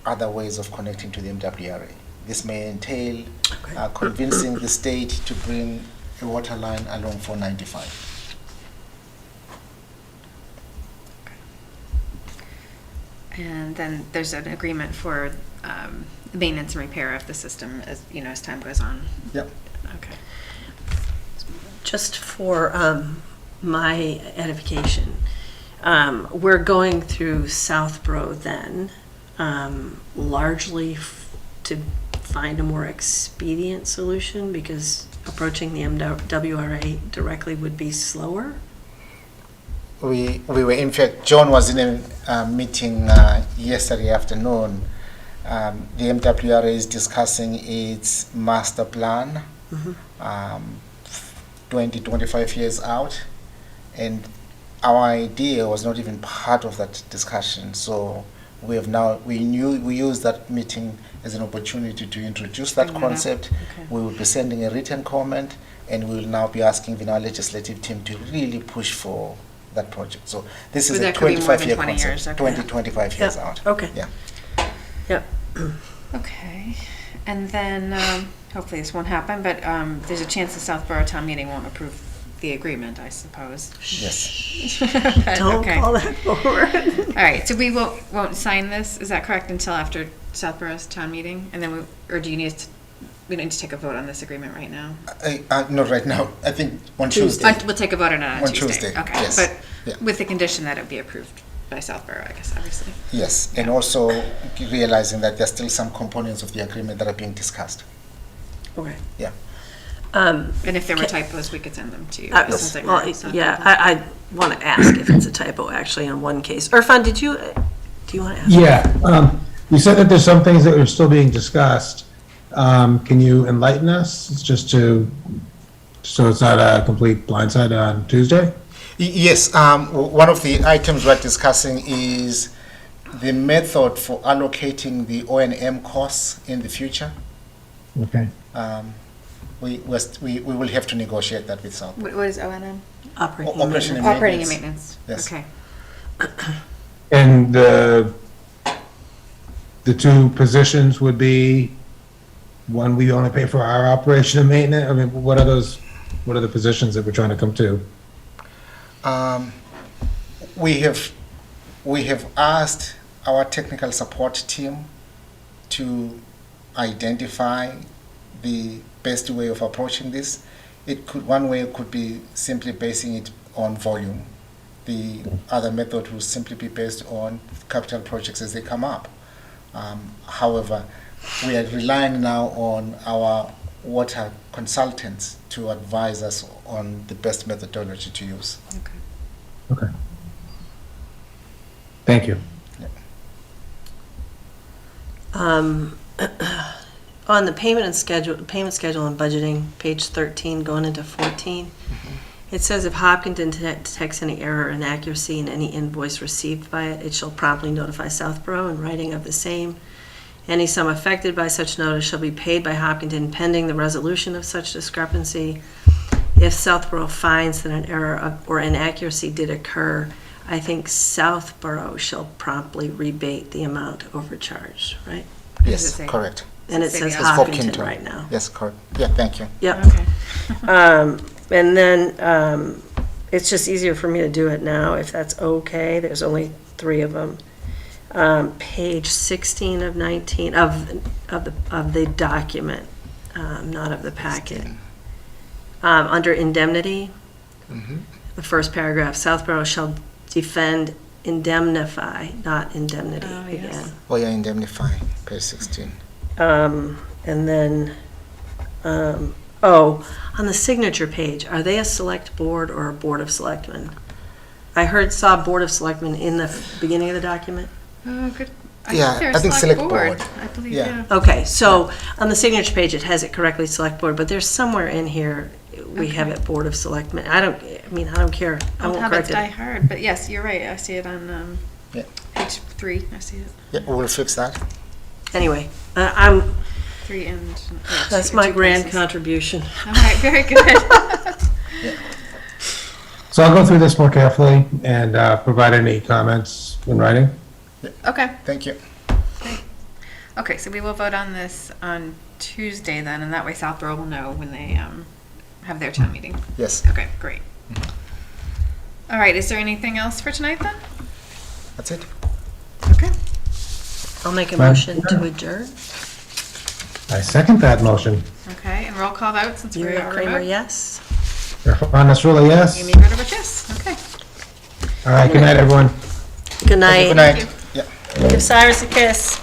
E: other ways of connecting to the MWRA. This may entail convincing the state to bring a water line along 495.
D: And then there's an agreement for maintenance and repair of the system as time goes on.
E: Yep.
D: Okay.
O: Just for my edification, we're going through Southborough then, largely to find a more expedient solution because approaching the MWRA directly would be slower.
E: We were, in fact, John was in a meeting yesterday afternoon The MWRA is discussing its master plan, 20-25 years out, and our idea was not even part of that discussion. So we used that meeting as an opportunity to introduce that concept. We will be sending a written comment, and we will now be asking our legislative team to really push for that project. So this is a 25-year concept, 20-25 years out.
O: Okay.
E: Yeah.
O: Yep.
D: Okay, and then hopefully this won't happen, but there's a chance the Southborough Town Meeting won't approve the agreement, I suppose.
E: Yes.
O: Don't call that forward.
D: All right, so we won't sign this, is that correct, until after Southborough's Town Meeting? And then or do you need to, we don't need to take a vote on this agreement right now?
E: Not right now. I think on Tuesday.
D: We'll take a vote on it on Tuesday.
E: Tuesday,
D: Okay,
E: yes.
D: but
E: Yeah.
D: with the condition that it be approved by Southborough, I guess, obviously.
E: Yes, and also realizing that there's still some components of the agreement that are being discussed.
O: Okay.
E: Yeah.
D: And if there were typos, we could send them to you. Since they
O: Well,
D: were not
O: yeah,
D: typos.
O: I want to ask if it's a typo, actually, in one case. Irfan, do you want to ask?
F: Yeah, you said that there's some things that are still being discussed. Can you enlighten us, just so it's not a complete blindside on Tuesday?
E: Yes, one of the items we're discussing is the method for allocating the O&M costs in the future.
F: Okay.
E: We will have to negotiate that with South.
D: What is O&M?
O: Operating
E: Operation and
D: Operating and
E: maintenance.
D: maintenance.
E: Yes.
D: Okay.
F: And the two positions would be, one, we only pay for our operation and maintenance. I mean, what are the positions that we're trying to come to?
E: We have asked our technical support team to identify the best way of approaching this. One way could be simply basing it on volume. The other method will simply be based on capital projects as they come up. However, we are relying now on our water consultants to advise us on the best methodology to use.
F: Okay. Thank you.
O: On the payment schedule and budgeting, page 13, going into 14, it says if Hopkinton detects any error or inaccuracy in any invoice received by it, it shall promptly notify Southborough in writing of the same. Any sum affected by such notice shall be paid by Hopkinton pending the resolution of such discrepancy. If Southborough finds that an error or inaccuracy did occur, I think Southborough shall promptly rebate the amount overcharged, right?
E: Yes, correct.
O: And it says
E: It's
O: Hopkinton right now.
E: Yes, correct. Yeah, thank you.
O: Yep. And then it's just easier for me to do it now if that's okay. There's only 3 of them. Page 16 of 19 of the document, not of the packet. Under indemnity, the first paragraph, Southborough shall indemnify, not indemnity again.
E: Oh, yeah, indemnify, page 16.
O: And then, on the signature page, are they a select board or a board of selectmen? I saw board of selectmen in the beginning of the document.
D: Oh, good.
E: Yeah, I think select board.
D: I believe,
E: Yeah.
O: Okay, so on the signature page, it has it correctly select board, but there's somewhere in here, we have it board of selectmen. I don't care. I
D: I'll
O: won't
D: have it
O: correct
D: die
O: it.
D: hard, but yes, you're right. I see it on
E: Yeah.
D: page 3. I see it.
E: Yeah, we will fix that.
O: Anyway,
D: 3 and
O: that's my grand contribution.
D: All right, very good.
F: So I'll go through this more carefully and provide any comments in writing.
D: Okay.
E: Thank you.
D: Okay, so we will vote on this on Tuesday then, and that way Southborough will know when they have their town meeting.
E: Yes.
D: Okay, great. All right, is there anything else for tonight then?
E: That's it.
D: Okay.
O: I'll make a motion to adjourn.
F: I second that motion.
D: Okay, and roll call vote since we're
O: Maria Kramer,
D: remote.
O: yes.
F: Irfan Nasrullah, yes.
D: Amy Gertovich, yes. Okay.
F: All right, good night, everyone.
O: Good night.
E: Good night. Yeah.
O: Give Cyrus a kiss.